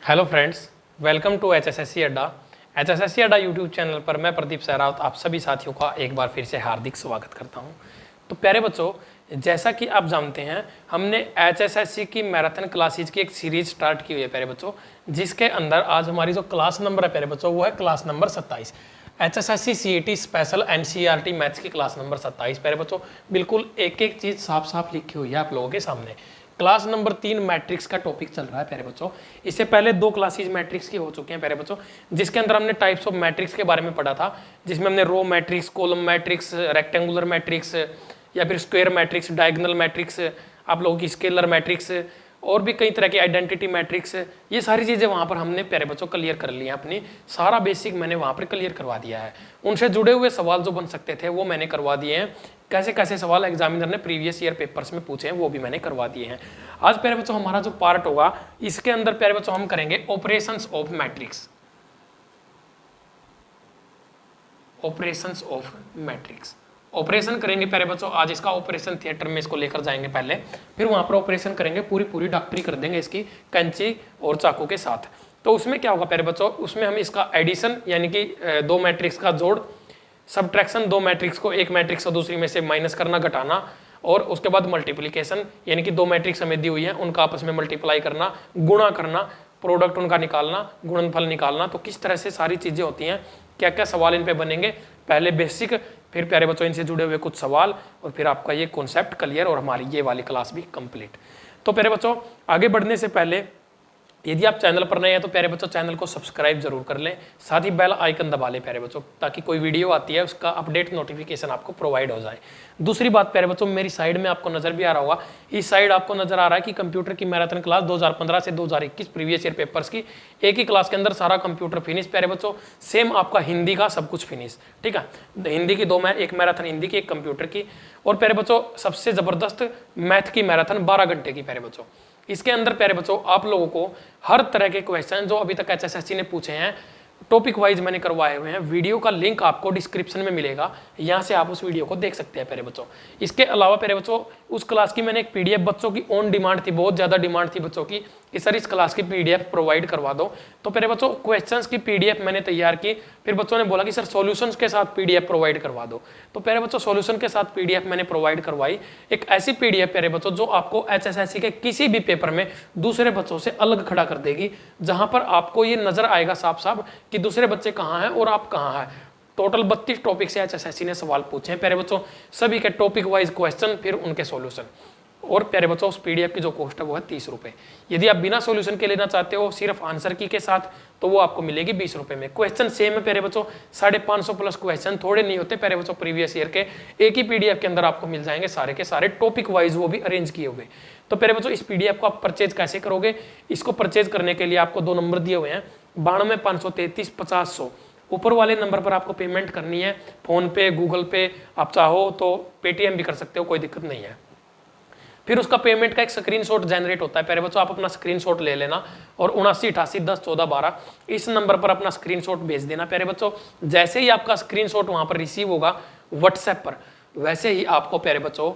Hello friends, welcome to HSSC Adda. HSSC Adda YouTube channel पर मैं प्रदीप सहरावत आप सभी साथियों का एक बार फिर से हार्दिक स्वागत करता हूं। तो प्यारे बच्चों, जैसा कि आप जानते हैं, हमने HSSC की मैराथन क्लासेज की एक सीरीज स्टार्ट की हुई है प्यारे बच्चों, जिसके अंदर आज हमारी जो क्लास नंबर है प्यारे बच्चों वो है class number 27। HSSC CET special NCERT maths की क्लास नंबर 27 प्यारे बच्चों। बिल्कुल एक एक चीज़ साफ साफ लिखी हुई है आप लोगों के सामने। क्लास नंबर 3 मैट्रिक्स का टॉपिक चल रहा है प्यारे बच्चों। इससे पहले 2 क्लासेज मैट्रिक्स की हो चुके हैं प्यारे बच्चों, जिसके अंदर हमने टाइप्स ऑफ मैट्रिक्स के बारे में पढ़ा था, जिसमें हमने row matrix, column matrix, rectangular matrix या फिर स्क्वायर मैट्रिक्स, डायगोनल मैट्रिक्स, आप लोगों की स्केलर मैट्रिक्स और भी कई तरह की आइडेंटिटी मैट्रिक्स, ये सारी चीज़ें वहाँ पर हमने प्यारे बच्चों क्लियर कर ली हैं। अपनी सारा बेसिक मैंने वहाँ पर क्लियर करवा दिया है। उनसे जुड़े हुए सवाल जो बन सकते थे वो मैंने करवा दिए हैं। कैसे कैसे सवाल एग्जामिनर ने प्रीवियस ईयर पेपर्स में पूछे हैं वो भी मैंने करवा दिए हैं। आज प्यारे बच्चों हमारा जो पार्ट होगा, इसके अंदर प्यारे बच्चों हम करेंगे operations of matrix. Operations of matrix operation करेंगे प्यारे बच्चों। आज इसका ऑपरेशन थिएटर में इसको लेकर जाएंगे पहले, फिर वहां पर ऑपरेशन करेंगे, पूरी डॉक्टरी कर देंगे इसकी कैंची और चाकू के साथ। तो उसमें क्या होगा प्यारे बच्चों, उसमें हम इसका एडिशन यानी कि 2 मैट्रिक्स का जोड़, सब्ट्रैक्शन 2 मैट्रिक्स को एक मैट्रिक्स को दूसरी में से माइनस करना, घटाना, और उसके बाद मल्टीप्लिकेशन यानी कि 2 मैट्रिक्स हमें दी हुई है उनका आपस में मल्टीप्लाई करना, गुणा करना, प्रोडक्ट उनका निकालना, गुणनफल निकालना। तो किस तरह से सारी चीजें होती हैं, क्या क्या सवाल इन पे बनेंगे, पहले बेसिक, फिर प्यारे बच्चों इनसे जुड़े हुए कुछ सवाल, और फिर आपका ये कॉन्सेप्ट क्लियर और हमारी ये वाली क्लास भी कंप्लीट। तो प्यारे बच्चों आगे बढ़ने से पहले यदि आप चैनल पर नए हैं तो प्यारे बच्चों चैनल को सब्सक्राइब जरूर कर लें, साथ ही बेल आइकन दबा लें प्यारे बच्चों, ताकि कोई वीडियो आती है उसका अपडेट नोटिफिकेशन आपको प्रोवाइड हो जाए। दूसरी बात प्यारे बच्चों, मेरी साइड में आपको नजर भी आ रहा होगा, इस साइड आपको नजर आ रहा है कि कंप्यूटर की मैराथन क्लास 2015 से 2021 प्रीवियस ईयर पेपर्स की एक ही क्लास के अंदर सारा कंप्यूटर फिनिश प्यारे बच्चों। सेम आपका हिंदी का सब कुछ फिनिश, ठीक है। हिंदी की 2 एक मैराथन हिंदी की, एक कंप्यूटर की, और प्यारे बच्चों सबसे जबरदस्त मैथ की मैराथन 12 घंटे की प्यारे बच्चों। इसके अंदर प्यारे बच्चों आप लोगों को हर तरह के क्वेश्चन जो अभी तक HSSC ने पूछे हैं टॉपिक वाइज मैंने करवाए हुए हैं। वीडियो का लिंक आपको डिस्क्रिप्शन में मिलेगा, यहाँ से आप उस वीडियो को देख सकते हैं प्यारे बच्चों। इसके अलावा प्यारे बच्चों उस क्लास की मैंने एक PDF बच्चों की ऑन डिमांड थी, बहुत ज़्यादा डिमांड थी बच्चों की कि सर इस क्लास की PDF प्रोवाइड करवा दो। तो प्यारे बच्चों क्वेश्चंस की PDF मैंने तैयार की, फिर बच्चों ने बोला कि सर सॉल्यूशंस के साथ PDF प्रोवाइड करवा दो। तो प्यारे बच्चों सॉल्यूशन के साथ PDF मैंने प्रोवाइड करवाई, एक ऐसी PDF प्यारे बच्चों जो आपको HSSC के किसी भी पेपर में दूसरे बच्चों से अलग खड़ा कर देगी, जहां पर आपको ये नजर आएगा साफ साफ कि दूसरे बच्चे कहाँ हैं और आप कहाँ हैं। टोटल 32 टॉपिक से HSSC ने सवाल पूछे हैं प्यारे बच्चों, सभी के टॉपिक वाइज क्वेश्चन, फिर उनके सॉल्यूशन। और प्यारे बच्चों उस PDF की जो कॉस्ट है वो है 30 रुपए। यदि आप बिना सॉल्यूशन के लेना चाहते हो सिर्फ आंसर की के साथ, तो वो आपको मिलेगी 20 रुपए में। क्वेश्चन सेम है प्यारे बच्चों, 550 प्लस क्वेश्चन, थोड़े नहीं होते प्यारे बच्चों। प्रीवियस ईयर के एक ही PDF के अंदर आपको मिल जाएंगे सारे के सारे टॉपिक वाइज, वो भी अरेंज किए हुए। तो प्यारे बच्चों इस PDF को आप परचेज कैसे करोगे, इसको परचेज करने के लिए आपको 2 नंबर दिए हुए हैं, 92 533 50 100। ऊपर वाले नंबर पर आपको पेमेंट करनी है, फोन पे, गूगल पे, आप चाहो तो पेटीएम भी कर सकते हो, कोई दिक्कत नहीं है। फिर उसका पेमेंट का एक स्क्रीनशॉट जनरेट होता है प्यारे बच्चों, आप अपना स्क्रीनशॉट ले लेना और 79 88 10 14 12 इस नंबर पर अपना स्क्रीनशॉट भेज देना प्यारे बच्चों। जैसे ही आपका स्क्रीनशॉट वहां पर रिसीव होगा व्हाट्सएप पर, वैसे ही आपको प्यारे बच्चों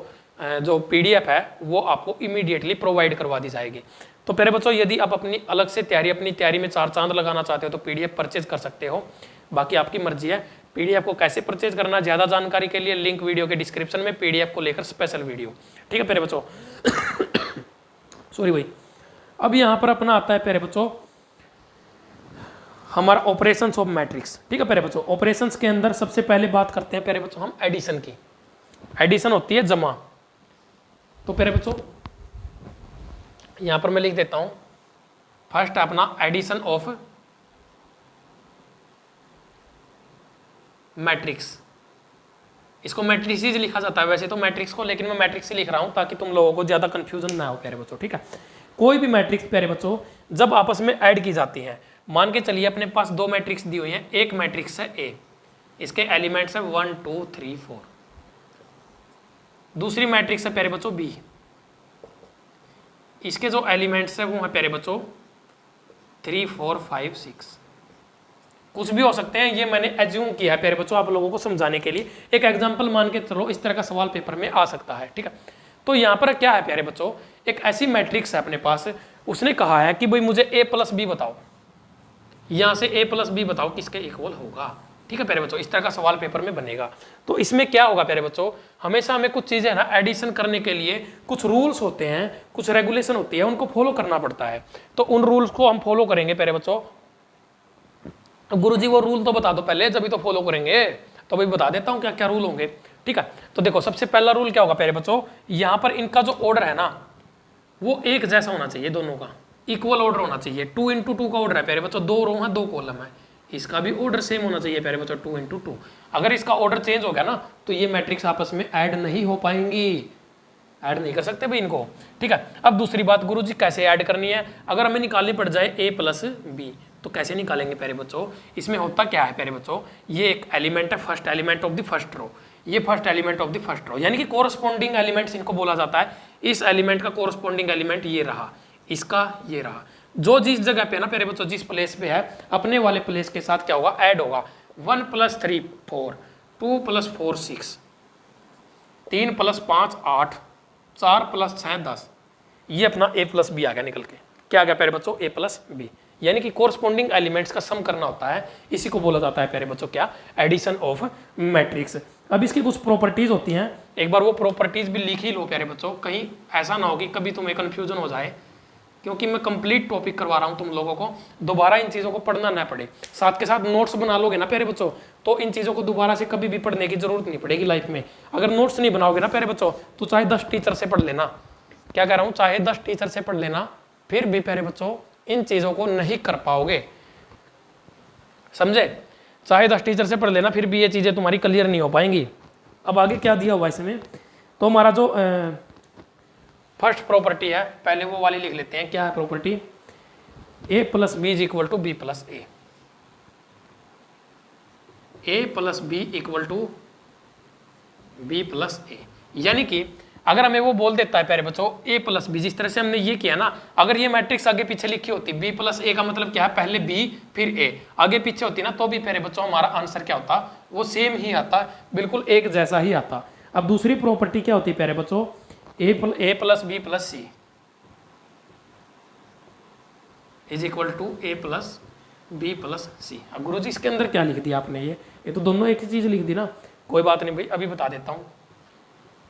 जो PDF है वो आपको इमीडिएटली प्रोवाइड करवा दी जाएगी। तो प्यारे बच्चों यदि आप अपनी अलग से अपनी तैयारी में 4 चांद लगाना चाहते हो तो PDF परचेज कर सकते हो, बाकी आपकी मर्जी है। PDF को कैसे परचेज करना, ज्यादा जानकारी के लिए लिंक वीडियो के डिस्क्रिप्शन में, PDF को लेकर स्पेशल वीडियो, ठीक है प्यारे बच्चों। सॉरी भाई। अब यहाँ पर अपना आता है प्यारे बच्चों हमारा ऑपरेशंस ऑफ मैट्रिक्स, ठीक है प्यारे बच्चों। ऑपरेशंस के अंदर सबसे पहले बात करते हैं प्यारे बच्चों हम एडिशन की। एडिशन होती है जमा। तो प्यारे बच्चों यहां पर मैं लिख देता हूं, फर्स्ट अपना एडिशन ऑफ मैट्रिक्स। इसको मैट्रिसेस लिखा जाता है वैसे तो मैट्रिक्स को, लेकिन मैं मैट्रिक्स ही लिख रहा हूं ताकि तुम लोगों को ज्यादा कंफ्यूजन ना हो प्यारे बच्चों, ठीक है। कोई भी मैट्रिक्स प्यारे बच्चों जब आपस में ऐड की जाती है, मान के चलिए अपने पास 2 मैट्रिक्स दी हुई हैं, एक मैट्रिक्स है A, इसके एलिमेंट्स है 1 2 3 4, दूसरी मैट्रिक्स है प्यारे बच्चों B, इसके जो एलिमेंट्स है वो है प्यारे बच्चों 3 4 5 6, कुछ भी हो सकते हैं, ये मैंने एज्यूम किया है प्यारे बच्चों आप लोगों को समझाने के लिए। एक एग्जांपल मान के चलो, इस तरह का सवाल पेपर में आ सकता है, ठीक है। तो यहाँ पर क्या है प्यारे बच्चों, एक ऐसी मैट्रिक्स है अपने पास, उसने कहा है कि भाई मुझे ए प्लस बी बताओ, यहाँ से ए प्लस बी बताओ किसके इक्वल होगा। ठीक है प्यारे बच्चों, इस तरह का सवाल पेपर में बनेगा। तो इसमें क्या होगा प्यारे बच्चों, हमेशा हमें कुछ चीजें ना एडिशन करने के लिए कुछ रूल्स होते हैं, कुछ रेगुलेशन होती है, उनको फॉलो करना पड़ता है। तो उन रूल्स को हम फॉलो करेंगे प्यारे बच्चों। गुरुजी वो रूल तो बता दो पहले, जब भी तो फॉलो करेंगे। तो भाई बता देता हूँ क्या क्या रूल होंगे। ठीक है, तो देखो सबसे पहला रूल क्या होगा प्यारे बच्चों, यहाँ पर इनका जो ऑर्डर है ना वो एक जैसा होना चाहिए, दोनों का इक्वल ऑर्डर होना चाहिए। 2 × 2 का ऑर्डर है प्यारे बच्चों, 2 रो है 2 कॉलम है, इसका भी ऑर्डर सेम होना चाहिए प्यारे बच्चों 2 × 2। अगर इसका ऑर्डर चेंज हो गया ना तो ये मैट्रिक्स आपस में ऐड नहीं हो पाएंगी, ऐड नहीं कर सकते भाई इनको। ठीक है, अब दूसरी बात गुरुजी कैसे ऐड करनी है, अगर हमें निकालनी पड़ जाए a + b तो कैसे निकालेंगे प्यारे बच्चों। इसमें होता क्या है प्यारे बच्चों, ये एक एलिमेंट है, first element of the first row, ये first element of the first row, यानी कि कोरस्पॉन्डिंग एलिमेंट्स इनको बोला जाता है। इस एलिमेंट का कोरस्पॉन्डिंग एलिमेंट ये रहा, इसका ये रहा, जो जिस जगह पे है ना प्यारे बच्चों, जिस प्लेस पे है अपने वाले प्लेस के साथ क्या होगा, ऐड होगा। 1 + 3 4, 2 + 4 6, 3 + 5 8, 4 + 6 10, ये अपना a + b आ गया निकल के। क्या आ गया प्यारे बच्चों, a + b, यानी कि कोरस्पॉन्डिंग एलिमेंट्स का सम करना होता है, इसी को बोला जाता है प्यारे बच्चों क्या, एडिशन ऑफ मैट्रिक्स। अब इसकी कुछ प्रॉपर्टीज होती हैं, एक बार वो प्रॉपर्टीज भी लिख ही लो प्यारे बच्चों, कहीं ऐसा ना हो कि कभी तुम्हें कंफ्यूजन हो जाए, क्योंकि मैं कंप्लीट टॉपिक करवा रहा हूं तुम लोगों को, दोबारा इन चीज़ों को पढ़ना ना पड़े। साथ के साथ नोट्स बना लोगे ना प्यारे बच्चों, तो इन चीज़ों को दोबारा से कभी भी पढ़ने की जरूरत नहीं पड़ेगी लाइफ में। अगर नोट्स नहीं बनाओगे ना प्यारे बच्चों, तो चाहे 10 टीचर से पढ़ लेना, क्या कह रहा हूँ, चाहे 10 टीचर से पढ़ लेना, फिर भी प्यारे बच्चों इन चीज़ों को नहीं कर पाओगे, समझे। चाहे 10 टीचर से पढ़ लेना, फिर भी ये चीज़ें तुम्हारी क्लियर नहीं हो पाएंगी। अब आगे क्या दिया हुआ इसमें, तो हमारा जो फर्स्ट प्रॉपर्टी है, पहले वो वाली लिख लेते हैं। क्या है property, a + b = b + a, a + b = b + a, यानी कि अगर हमें वो बोल देता है प्यारे बच्चों a + b, जिस तरह से हमने ये किया ना, अगर ये मैट्रिक्स आगे पीछे लिखी होती b + a का मतलब क्या है, पहले b फिर a, आगे पीछे होती ना, तो भी प्यारे बच्चों हमारा आंसर क्या होता, वो सेम ही आता, बिल्कुल एक जैसा ही आता। अब दूसरी प्रॉपर्टी क्या होती है प्यारे बच्चों, a + b + c = a + b + c। अब गुरुजी इसके अंदर क्या लिख दिया आपने, ये तो दोनों एक ही चीज लिख दी ना। कोई बात नहीं भाई, अभी बता देता हूँ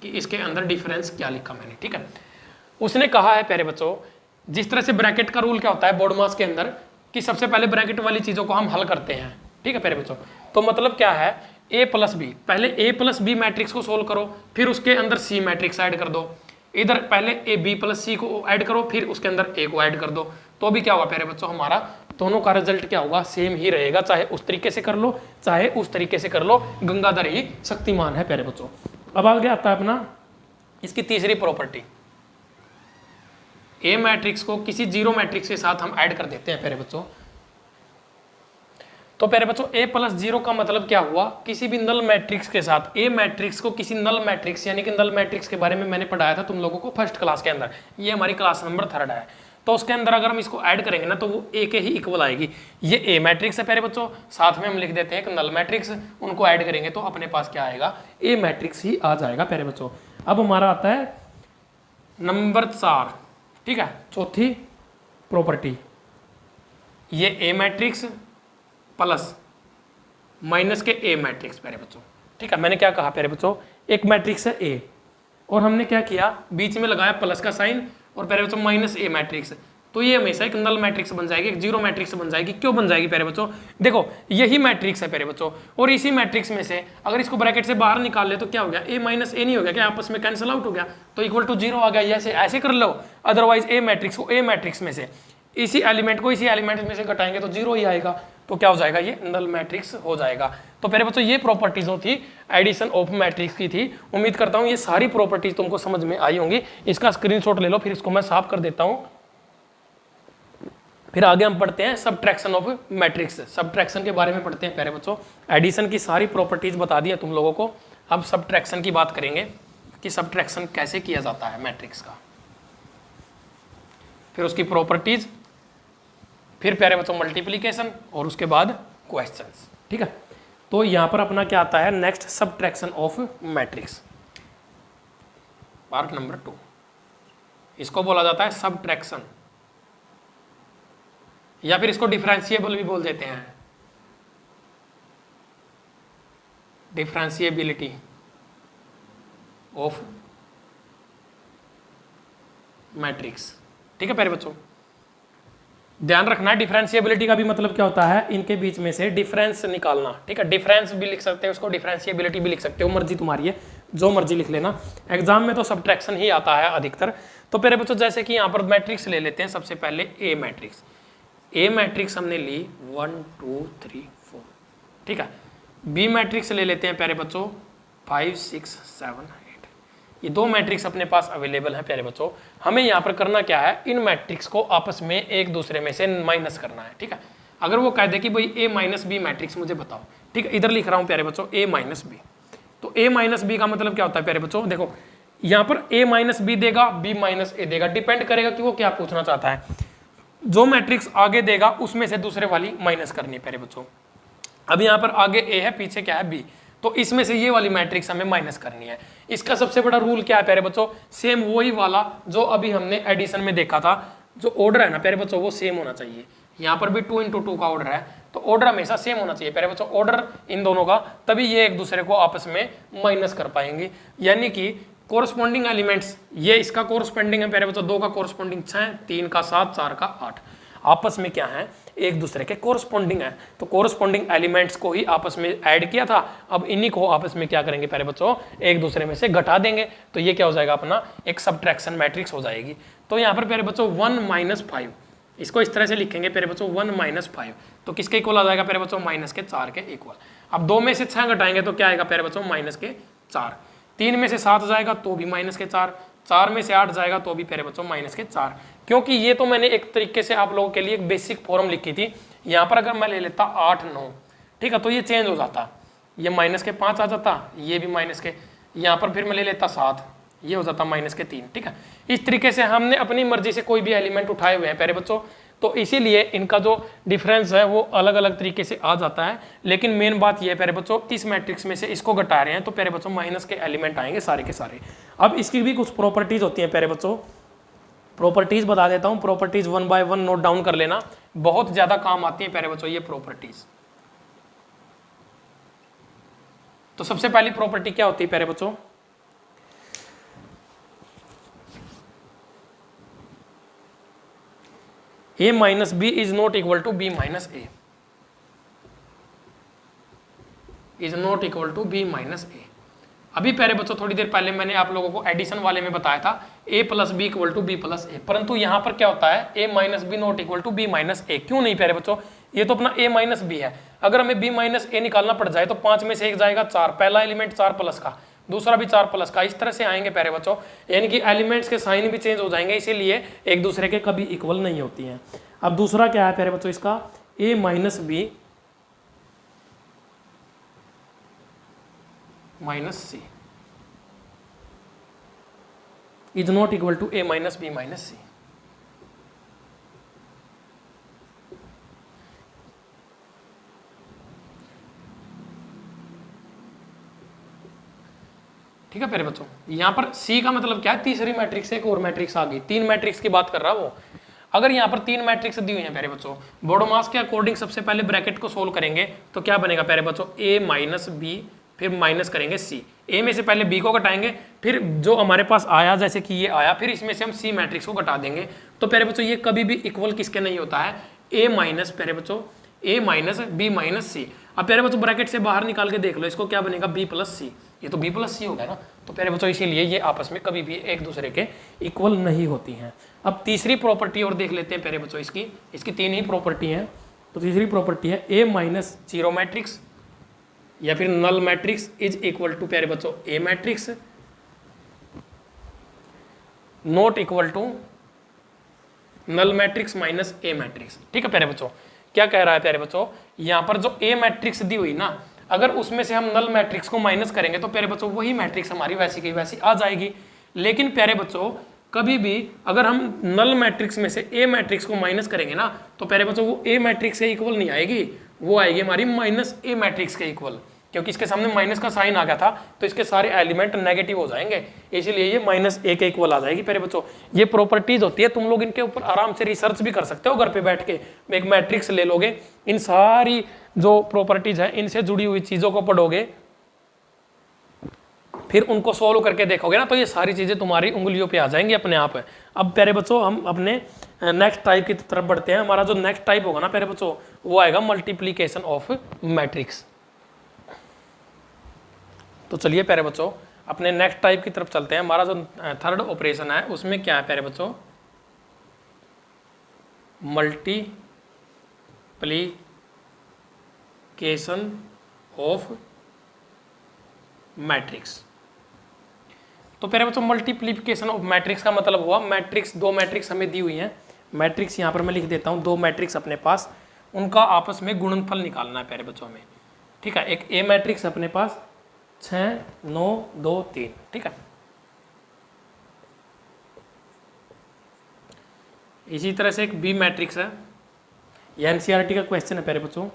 कि इसके अंदर डिफरेंस क्या लिखा मैंने। ठीक है, उसने कहा है प्यारे बच्चों, जिस तरह से ब्रैकेट का रूल क्या होता है बोर्ड मास के अंदर, कि सबसे पहले ब्रैकेट वाली चीजों को हम हल करते हैं। ठीक है प्यारे बच्चों, तो मतलब क्या है, a + b, पहले a + b मैट्रिक्स को सोल्व करो, फिर उसके अंदर c मैट्रिक्स ऐड कर दो, इधर पहले a b + c को ऐड करो, फिर उसके अंदर a को ऐड कर दो, तो भी क्या होगा प्यारे बच्चों, हमारा दोनों का रिजल्ट क्या होगा, सेम ही रहेगा। चाहे उस तरीके से कर लो, चाहे उस तरीके से कर लो, गंगाधर ही शक्तिमान है प्यारे बच्चों। अब आगे आता है अपना इसकी तीसरी प्रॉपर्टी, ए मैट्रिक्स को किसी जीरो मैट्रिक्स के साथ हम ऐड कर देते हैं प्यारे बच्चों। तो प्यारे बच्चों a + 0 का मतलब क्या हुआ, किसी भी नल मैट्रिक्स के साथ ए मैट्रिक्स को किसी नल मैट्रिक्स, यानी कि नल मैट्रिक्स के बारे में मैंने पढ़ाया था तुम लोगों को फर्स्ट क्लास के अंदर, ये हमारी क्लास नंबर 3 है। तो उसके अंदर अगर हम इसको ऐड करेंगे ना तो वो a के ही इक्वल आएगी। ये a मैट्रिक्स है प्यारे बच्चों, साथ में हम लिख देते हैं एक नल मैट्रिक्स, उनको ऐड करेंगे तो अपने पास क्या आएगा, a मैट्रिक्स ही आ जाएगा प्यारे बच्चों। अब हमारा आता है नंबर 4, ठीक है, चौथी प्रॉपर्टी, ये a मैट्रिक्स प्लस माइनस के a मैट्रिक्स प्यारे बच्चों। ठीक है, मैंने क्या कहा प्यारे बच्चों, एक मैट्रिक्स है a और हमने क्या किया, बीच में लगाया प्लस का साइन और प्यारे बच्चों माइनस a मैट्रिक्स, तो ये हमेशा एक नल मैट्रिक्स बन जाएगी, एक जीरो मैट्रिक्स बन जाएगी। क्यों बन जाएगी प्यारे बच्चों, देखो यही मैट्रिक्स है प्यारे बच्चों, और इसी मैट्रिक्स में से अगर इसको ब्रैकेट से बाहर निकाल ले तो क्या हो गया, a - a नहीं हो गया क्या, आपस में कैंसिल आउट हो गया, तो = 0 आ गया। ऐसे ऐसे कर लो, अदरवाइज a मैट्रिक्स को a मैट्रिक्स में से इसी एलिमेंट को इसी एलिमेंट में से घटाएंगे तो 0 ही आएगा, तो क्या हो जाएगा, ये नल मैट्रिक्स हो जाएगा। तो प्यारे बच्चों ये प्रॉपर्टीज थी एडिशन ऑफ मैट्रिक्स की थी। उम्मीद करता हूँ ये सारी प्रॉपर्टीज तुमको समझ में आई होंगी। इसका स्क्रीनशॉट ले लो, फिर इसको मैं साफ कर देता हूँ। फिर आगे हम पढ़ते हैं सबट्रैक्शन ऑफ मैट्रिक्स, सबट्रैक्शन के बारे में पढ़ते हैं प्यारे बच्चों। एडिशन की सारी प्रॉपर्टीज बता दी है तुम लोगों को, अब सबट्रैक्शन की बात करेंगे कि सबट्रैक्शन कैसे किया जाता है मैट्रिक्स का, फिर उसकी प्रॉपर्टीज, फिर प्यारे बच्चों मल्टीप्लिकेशन और उसके बाद क्वेश्चंस। ठीक है, तो यहाँ पर अपना क्या आता है next, subtraction of matrix. Part number 2, इसको बोला जाता है सबट्रैक्शन, या फिर इसको डिफरेंशिएबल भी बोल देते हैं, डिफरेंशिएबिलिटी ऑफ मैट्रिक्स। ठीक है प्यारे बच्चों, ध्यान रखना है डिफरेंशिएबिलिटी का भी मतलब क्या होता है, इनके बीच में से डिफरेंस निकालना। ठीक है, डिफरेंस भी लिख सकते हो उसको, डिफरेंशिएबिलिटी भी लिख सकते हो, मर्जी तुम्हारी है, जो मर्जी लिख लेना। एग्जाम में तो सबट्रैक्शन ही आता है अधिकतर। तो प्यारे बच्चों जैसे कि यहाँ पर मैट्रिक्स ले लेते हैं, सबसे पहले ए मैट्रिक्स। ए मैट्रिक्स हमने ली 1 2 3 4। ठीक है, बी मैट्रिक्स ले लेते हैं प्यारे बच्चों 5 6 7 8। ये दो मैट्रिक्स अपने पास अवेलेबल हैं प्यारे बच्चों। हमें यहाँ पर करना क्या है, इन मैट्रिक्स को आपस में एक दूसरे में से माइनस करना है। ठीक है, अगर वो कह दे कि भाई ए माइनस बी मैट्रिक्स मुझे बताओ, ठीक है, इधर लिख रहा हूँ प्यारे बच्चों ए माइनस बी। तो ए माइनस बी का मतलब क्या होता है प्यारे बच्चों, देखो यहाँ पर ए माइनस बी देगा, बी माइनस ए देगा, डिपेंड करेगा कि वो क्या पूछना चाहता है। जो मैट्रिक्स आगे देगा उसमें से दूसरे वाली माइनस करनी है प्यारे बच्चों। अब यहाँ पर आगे ए है, पीछे क्या है बी, तो इसमें से ये वाली मैट्रिक्स हमें माइनस करनी है। इसका सबसे बड़ा रूल क्या है प्यारे बच्चों, सेम वही वाला जो अभी हमने एडिशन में देखा था, जो ऑर्डर है ना प्यारे बच्चों वो सेम होना चाहिए। यहाँ पर भी 2 × 2 का ऑर्डर है, तो ऑर्डर हमेशा सेम होना चाहिए प्यारे बच्चों, ऑर्डर इन दोनों का, तभी ये एक दूसरे को आपस में माइनस कर पाएंगे। यानी कि कोरस्पॉन्डिंग एलिमेंट्स, ये इसका कोरस्पॉन्डिंग है प्यारे बच्चों, 2 का कोरस्पॉन्डिंग 6, 3 का 7, 4 का 8, आपस में क्या है, एक दूसरे के कोरस्पॉन्डिंग है। तो कोरस्पॉन्डिंग एलिमेंट्स को ही आपस में ऐड किया था, अब इन्हीं को आपस में क्या करेंगे प्यारे बच्चों, एक दूसरे में से घटा देंगे, तो ये क्या हो जाएगा अपना एक सबट्रैक्शन मैट्रिक्स हो जाएगी। तो यहाँ पर प्यारे बच्चों 1 - 5, इसको इस तरह से लिखेंगे प्यारे बच्चों 1 - 5, तो किसके इक्वल आ जाएगा प्यारे बच्चों, -4 के इक्वल। अब 2 में से 6 घटाएंगे तो क्या आएगा प्यारे बच्चों, -4। 3 में से 7 जाएगा तो भी -4, 4 में से 8 जाएगा तो भी प्यारे बच्चों -4। क्योंकि ये तो मैंने एक तरीके से आप लोगों के लिए एक बेसिक फॉर्म लिखी थी। यहाँ पर अगर मैं ले लेता 8 9, ठीक है, तो ये चेंज हो जाता, ये -5 आ जाता, ये भी माइनस के, यहाँ पर फिर मैं ले लेता 7, ये हो जाता -3। ठीक है, इस तरीके से हमने अपनी मर्जी से कोई भी एलिमेंट उठाए हुए हैं प्यारे बच्चों, तो इसीलिए इनका जो डिफरेंस है वो अलग अलग तरीके से आ जाता है। लेकिन मेन बात ये है प्यारे बच्चों, इस मैट्रिक्स में से इसको घटा रहे हैं तो प्यारे बच्चों माइनस के एलिमेंट आएंगे सारे के सारे। अब इसकी भी कुछ प्रॉपर्टीज होती हैं प्यारे बच्चों, प्रॉपर्टीज बता देता हूं, प्रॉपर्टीज 1 by 1 नोट डाउन कर लेना, बहुत ज्यादा काम आती है प्यारे बच्चों ये प्रॉपर्टीज। तो सबसे पहली प्रॉपर्टी क्या होती है प्यारे बच्चों, a minus b is not equal to b minus a, is not equal to b minus a। अभी प्यारे बच्चों थोड़ी देर पहले मैंने आप लोगों को एडिशन वाले में बताया था a + b = b + a, परंतु यहाँ पर क्या होता है a - b not equal to b - a। क्यों नहीं प्यारे बच्चों, ये तो अपना a - b है, अगर हमें b - a निकालना पड़ जाए तो 5 में से 1 जाएगा 4, पहला एलिमेंट 4 प्लस का, दूसरा भी 4 प्लस का, इस तरह से आएंगे प्यारे बच्चों, यानी कि एलिमेंट्स के साइन भी चेंज हो जाएंगे, इसीलिए एक दूसरे के कभी इक्वल नहीं होती हैं। अब दूसरा क्या है प्यारे बच्चों, इसका a - b - c is not equal to a - b - c। ठीक है प्यारे बच्चों, यहां पर c का मतलब क्या है, तीसरी मैट्रिक्स, एक और मैट्रिक्स आ गई, 3 मैट्रिक्स की बात कर रहा वो। अगर यहाँ पर 3 मैट्रिक्स दी हुई हैं प्यारे बच्चों, बोडोमास के अकॉर्डिंग सबसे पहले ब्रैकेट को सोल्व करेंगे तो क्या बनेगा प्यारे बच्चों, a - b, फिर माइनस करेंगे c, a में से पहले b को घटाएंगे, फिर जो हमारे पास आया जैसे कि ये आया, फिर इसमें से हम c मैट्रिक्स को घटा देंगे। तो प्यारे बच्चों ये कभी भी इक्वल किसके नहीं होता है, a- प्यारे बच्चों a - b - c। अब प्यारे बच्चों ब्रैकेट से बाहर निकाल के देख लो, इसको क्या बनेगा, b + c, ये तो b + c हो गया ना। तो प्यारे बच्चों इसीलिए ये आपस में कभी भी एक दूसरे के इक्वल नहीं होती हैं। अब तीसरी प्रॉपर्टी और देख लेते हैं प्यारे बच्चों, इसकी 3 ही प्रॉपर्टी हैं। तो तीसरी प्रॉपर्टी है a - 0 मैट्रिक्स या फिर null matrix is equal to प्यारे बच्चों a matrix not equal to null matrix minus a matrix. ठीक है प्यारे बच्चों, क्या कह रहा है प्यारे बच्चों, यहाँ पर जो a मैट्रिक्स दी हुई ना, अगर उसमें से हम नल मैट्रिक्स को माइनस करेंगे तो प्यारे बच्चों वही मैट्रिक्स हमारी वैसी की वैसी आ जाएगी। लेकिन प्यारे बच्चों कभी भी अगर हम नल मैट्रिक्स में से a मैट्रिक्स को माइनस करेंगे ना, तो प्यारे बच्चों वो a मैट्रिक्स के इक्वल नहीं आएगी, वो आएगी हमारी -a मैट्रिक्स के इक्वल। क्योंकि इसके सामने माइनस का साइन आ गया था तो इसके सारे एलिमेंट नेगेटिव हो जाएंगे, इसीलिए ये -1 इक्वल आ जाएगी प्यारे बच्चों। ये प्रॉपर्टीज होती है, तुम लोग इनके ऊपर आराम से रिसर्च भी कर सकते हो घर पे बैठ के। एक मैट्रिक्स ले लोगे, इन सारी जो प्रॉपर्टीज है इनसे जुड़ी हुई चीजों को पढ़ोगे, फिर उनको सोल्व करके देखोगे ना, तो ये सारी चीजें तुम्हारी उंगलियों पे आ जाएंगी अपने आप। अब प्यारे बच्चों हम अपने नेक्स्ट टाइप की तरफ बढ़ते हैं। हमारा जो नेक्स्ट टाइप होगा ना प्यारे बच्चों, वो आएगा मल्टीप्लीकेशन ऑफ मैट्रिक्स। तो चलिए प्यारे बच्चों अपने नेक्स्ट टाइप की तरफ चलते हैं। हमारा जो थर्ड ऑपरेशन है उसमें क्या है प्यारे बच्चों, मल्टीप्लीकेशन ऑफ मैट्रिक्स। तो प्यारे बच्चों मल्टीप्लीकेशन ऑफ मैट्रिक्स का मतलब हुआ मैट्रिक्स, दो मैट्रिक्स हमें दी हुई हैं, मैट्रिक्स यहाँ पर मैं लिख देता हूँ, दो मैट्रिक्स अपने पास, उनका आपस में गुणनफल निकालना है प्यारे बच्चों हमें। ठीक है, एक ए मैट्रिक्स अपने पास 6 9 2 3, ठीक है। इसी तरह से एक बी मैट्रिक्स है, ये एनसीईआरटी का क्वेश्चन है प्यारे बच्चों,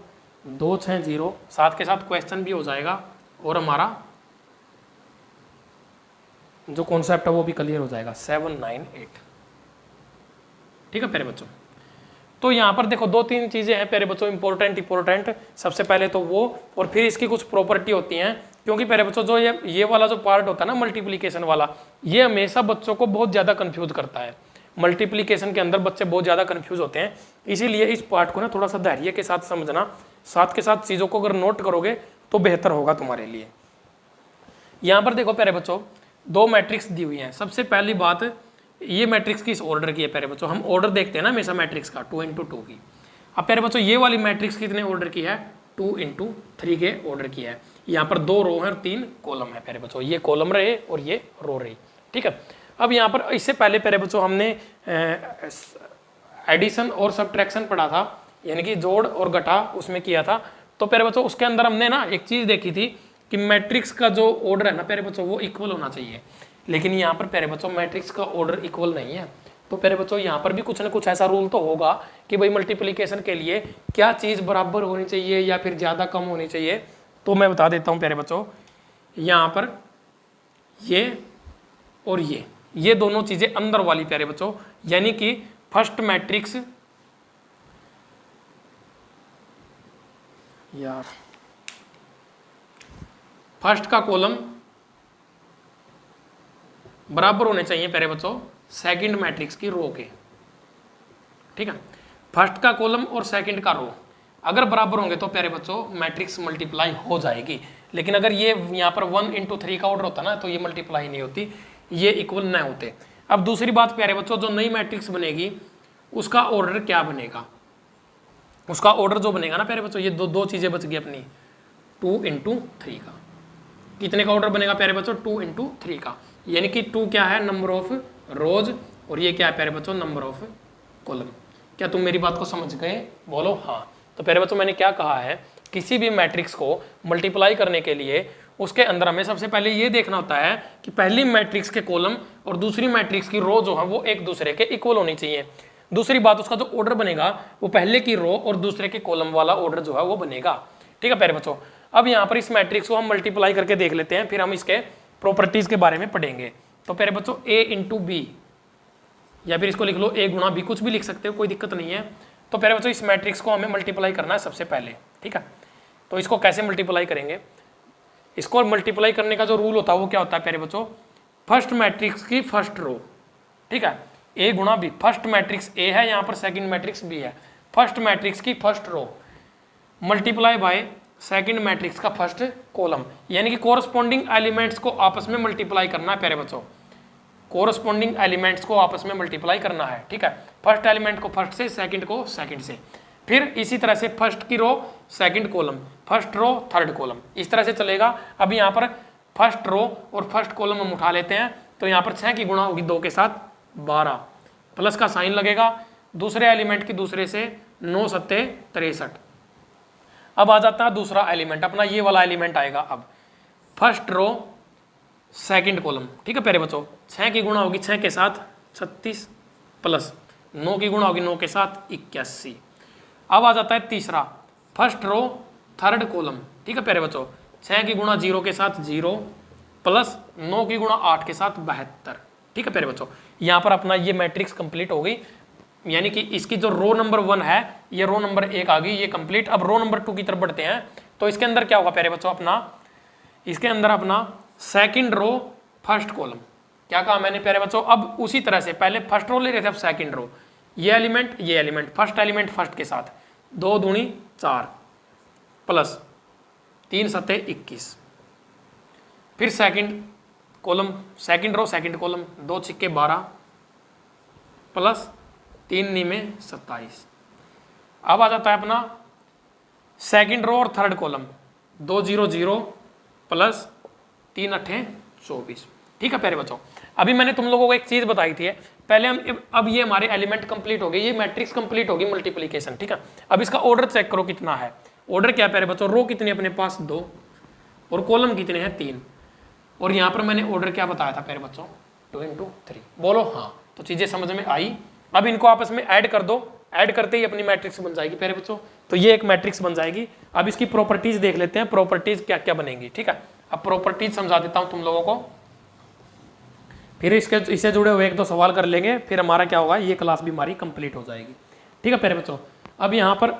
2 6 0, साथ के साथ क्वेश्चन भी हो जाएगा और हमारा जो कॉन्सेप्ट है वो भी क्लियर हो जाएगा, 7 9 8, ठीक है प्यारे बच्चों। तो यहाँ पर देखो 2-3 चीजें हैं प्यारे बच्चों इंपॉर्टेंट। सबसे पहले तो वो, और फिर इसकी कुछ प्रॉपर्टी होती हैं, क्योंकि प्यारे बच्चों जो ये वाला जो पार्ट होता है ना मल्टीप्लीकेशन वाला, ये हमेशा बच्चों को बहुत ज्यादा कंफ्यूज करता है। मल्टीप्लीकेशन के अंदर बच्चे बहुत ज्यादा कंफ्यूज होते हैं, इसीलिए इस पार्ट को ना थोड़ा सा धैर्य के साथ समझना, साथ के साथ चीजों को अगर नोट करोगे तो बेहतर होगा तुम्हारे लिए। यहाँ पर देखो प्यारे बच्चों दो मैट्रिक्स दी हुई हैं। सबसे पहली बात, ये मैट्रिक्स किस ऑर्डर की है प्यारे बच्चों, हम ऑर्डर देखते हैं ना हमेशा मैट्रिक्स का, 2 × 2 की। अब प्यारे बच्चों ये वाली मैट्रिक्स कितने ऑर्डर की है, 2 × 3 के ऑर्डर की है। यहाँ पर 2 रो है और 3 कॉलम है प्यारे बच्चों, ये कॉलम रहे और ये रो रही, ठीक है। अब यहाँ पर इससे पहले प्यारे बच्चों हमने एडिशन और सब्ट्रैक्शन पढ़ा था, यानी कि जोड़ और घटा उसमें किया था। तो प्यारे बच्चों उसके अंदर हमने ना एक चीज देखी थी कि मैट्रिक्स का जो ऑर्डर है ना प्यारे बच्चों वो इक्वल होना चाहिए, लेकिन यहाँ पर प्यारे बच्चों मैट्रिक्स का ऑर्डर इक्वल नहीं है। तो प्यारे बच्चों यहाँ पर भी कुछ ना कुछ ऐसा रूल तो होगा कि भाई मल्टीप्लिकेशन के लिए क्या चीज़ बराबर होनी चाहिए या फिर ज़्यादा कम होनी चाहिए। तो मैं बता देता हूँ प्यारे बच्चों, यहाँ पर ये और ये दोनों चीज़ें अंदर वाली प्यारे बच्चों, यानी कि फर्स्ट मैट्रिक्स, यार फर्स्ट का कॉलम बराबर होने चाहिए प्यारे बच्चों सेकंड मैट्रिक्स की रो के, ठीक है। फर्स्ट का कॉलम और सेकंड का रो अगर बराबर होंगे तो प्यारे बच्चों मैट्रिक्स मल्टीप्लाई हो जाएगी, लेकिन अगर ये यहाँ पर 1 × 3 का ऑर्डर होता ना तो ये मल्टीप्लाई नहीं होती, ये इक्वल न होते। अब दूसरी बात प्यारे बच्चों, जो नई मैट्रिक्स बनेगी उसका ऑर्डर क्या बनेगा, उसका ऑर्डर जो बनेगा ना प्यारे बच्चों, ये दो चीजें बच गई अपनी, 2 × 3 का। कितने का ऑर्डर बनेगा प्यारे बच्चों, 2 × 3 का, यानी कि 2 क्या है, नंबर ऑफ रोज, और ये क्या है प्यारे बच्चों, नंबर ऑफ कॉलम। क्या तुम मेरी बात को समझ गए, बोलो हाँ। तो प्यारे बच्चों मैंने क्या कहा है, किसी भी मैट्रिक्स को मल्टीप्लाई करने के लिए उसके अंदर हमें सबसे पहले ये देखना होता है कि पहली मैट्रिक्स के कॉलम और दूसरी मैट्रिक्स की रो जो है वो एक दूसरे के इक्वल होनी चाहिए। दूसरी बात, उसका जो ऑर्डर बनेगा वो पहले की रो और दूसरे के कॉलम वाला ऑर्डर जो है वो बनेगा, ठीक है प्यारे बच्चों। अब यहाँ पर इस मैट्रिक्स को हम मल्टीप्लाई करके देख लेते हैं, फिर हम इसके प्रॉपर्टीज के बारे में पढ़ेंगे। तो प्यारे बच्चों A × B, या फिर इसको लिख लो A × B, कुछ भी लिख सकते हो, कोई दिक्कत नहीं है। तो प्यारे बच्चों इस मैट्रिक्स को हमें मल्टीप्लाई करना है सबसे पहले, ठीक है। तो इसको कैसे मल्टीप्लाई करेंगे, इसको मल्टीप्लाई करने का जो रूल होता है वो क्या होता है प्यारे बच्चों, फर्स्ट मैट्रिक्स की फर्स्ट रो, ठीक है, A × B, first matrix A है, यहाँ पर सेकंड मैट्रिक्स B है, फर्स्ट मैट्रिक्स की first row multiply by second matrix का फर्स्ट कॉलम, यानी कि कोरस्पॉन्डिंग एलिमेंट्स को आपस में मल्टीप्लाई करना है प्यारे बच्चों, कोरस्पॉन्डिंग एलिमेंट्स को आपस में मल्टीप्लाई करना है, ठीक है। फर्स्ट एलिमेंट को फर्स्ट से, सेकंड को सेकंड से, फिर इसी तरह से फर्स्ट की row second column, first row third column, इस तरह से चलेगा। अब यहाँ पर फर्स्ट रो और फर्स्ट कॉलम हम उठा लेते हैं, तो यहाँ पर 6 की गुणा होगी 2 के साथ 12, प्लस का साइन लगेगा, दूसरे एलिमेंट की दूसरे से 9 × 7 = 63। अब आ जाता है दूसरा एलिमेंट अपना, ये वाला एलिमेंट आएगा। अब फर्स्ट रो सेकंड कॉलम, ठीक है प्यारे बच्चों, 6 की गुणा होगी 6 के साथ 36, प्लस 9 की गुणा होगी 9 के साथ 81। अब आ जाता है तीसरा, फर्स्ट रो थर्ड कॉलम, ठीक है प्यारे बच्चों, 6 की गुणा 0 के साथ 0 प्लस 9 की गुणा 8 के साथ 72। ठीक है प्यारे बच्चों, यहाँ पर अपना ये मैट्रिक्स कंप्लीट हो गई, यानी कि इसकी जो रो नंबर 1 है ये रो नंबर 1 आ गई, ये कंप्लीट। अब रो नंबर 2 की तरफ बढ़ते हैं, तो इसके अंदर क्या होगा प्यारे बच्चों, अपना इसके अंदर अपना सेकंड रो फर्स्ट कॉलम। क्या कहा मैंने प्यारे बच्चों, अब उसी तरह से पहले फर्स्ट रो ले रहे थे, अब सेकंड रो, ये एलिमेंट फर्स्ट एलिमेंट फर्स्ट के साथ 2 दूनी 4 प्लस 3 सत्ते 21, फिर second column second row second column 2 छिक्के 12 प्लस 3 नीमे 27। अब आ जाता है अपना सेकंड रो और थर्ड कॉलम 2 0 0 प्लस 3 अट्ठे 24। ठीक है प्यारे बच्चों, अभी मैंने तुम लोगों को एक चीज बताई थी पहले, हम अब ये हमारे एलिमेंट कंप्लीट हो गए, ये मैट्रिक्स कंप्लीट होगी मल्टीप्लिकेशन। ठीक है, अब इसका ऑर्डर चेक करो कितना है। ऑर्डर क्या प्यारे बच्चों, रो कितनी अपने पास 2 और कॉलम कितने हैं 3, और यहाँ पर मैंने ऑर्डर क्या बताया था प्यारे बच्चों 2 into 3। बोलो हाँ, तो चीजें समझ में आई। अब इनको आपस में ऐड कर दो, ऐड करते ही अपनी मैट्रिक्स बन जाएगी प्यारे बच्चों, तो ये एक मैट्रिक्स बन जाएगी। अब इसकी प्रॉपर्टीज देख लेते हैं, प्रॉपर्टीज क्या क्या बनेंगी। ठीक है, अब प्रॉपर्टीज समझा देता हूं तुम लोगों को, फिर इससे जुड़े हुए 1-2 सवाल कर लेंगे, फिर हमारा क्या होगा, ये क्लास भी हमारी कंप्लीट हो जाएगी। ठीक है प्यारे बच्चों, अब यहाँ पर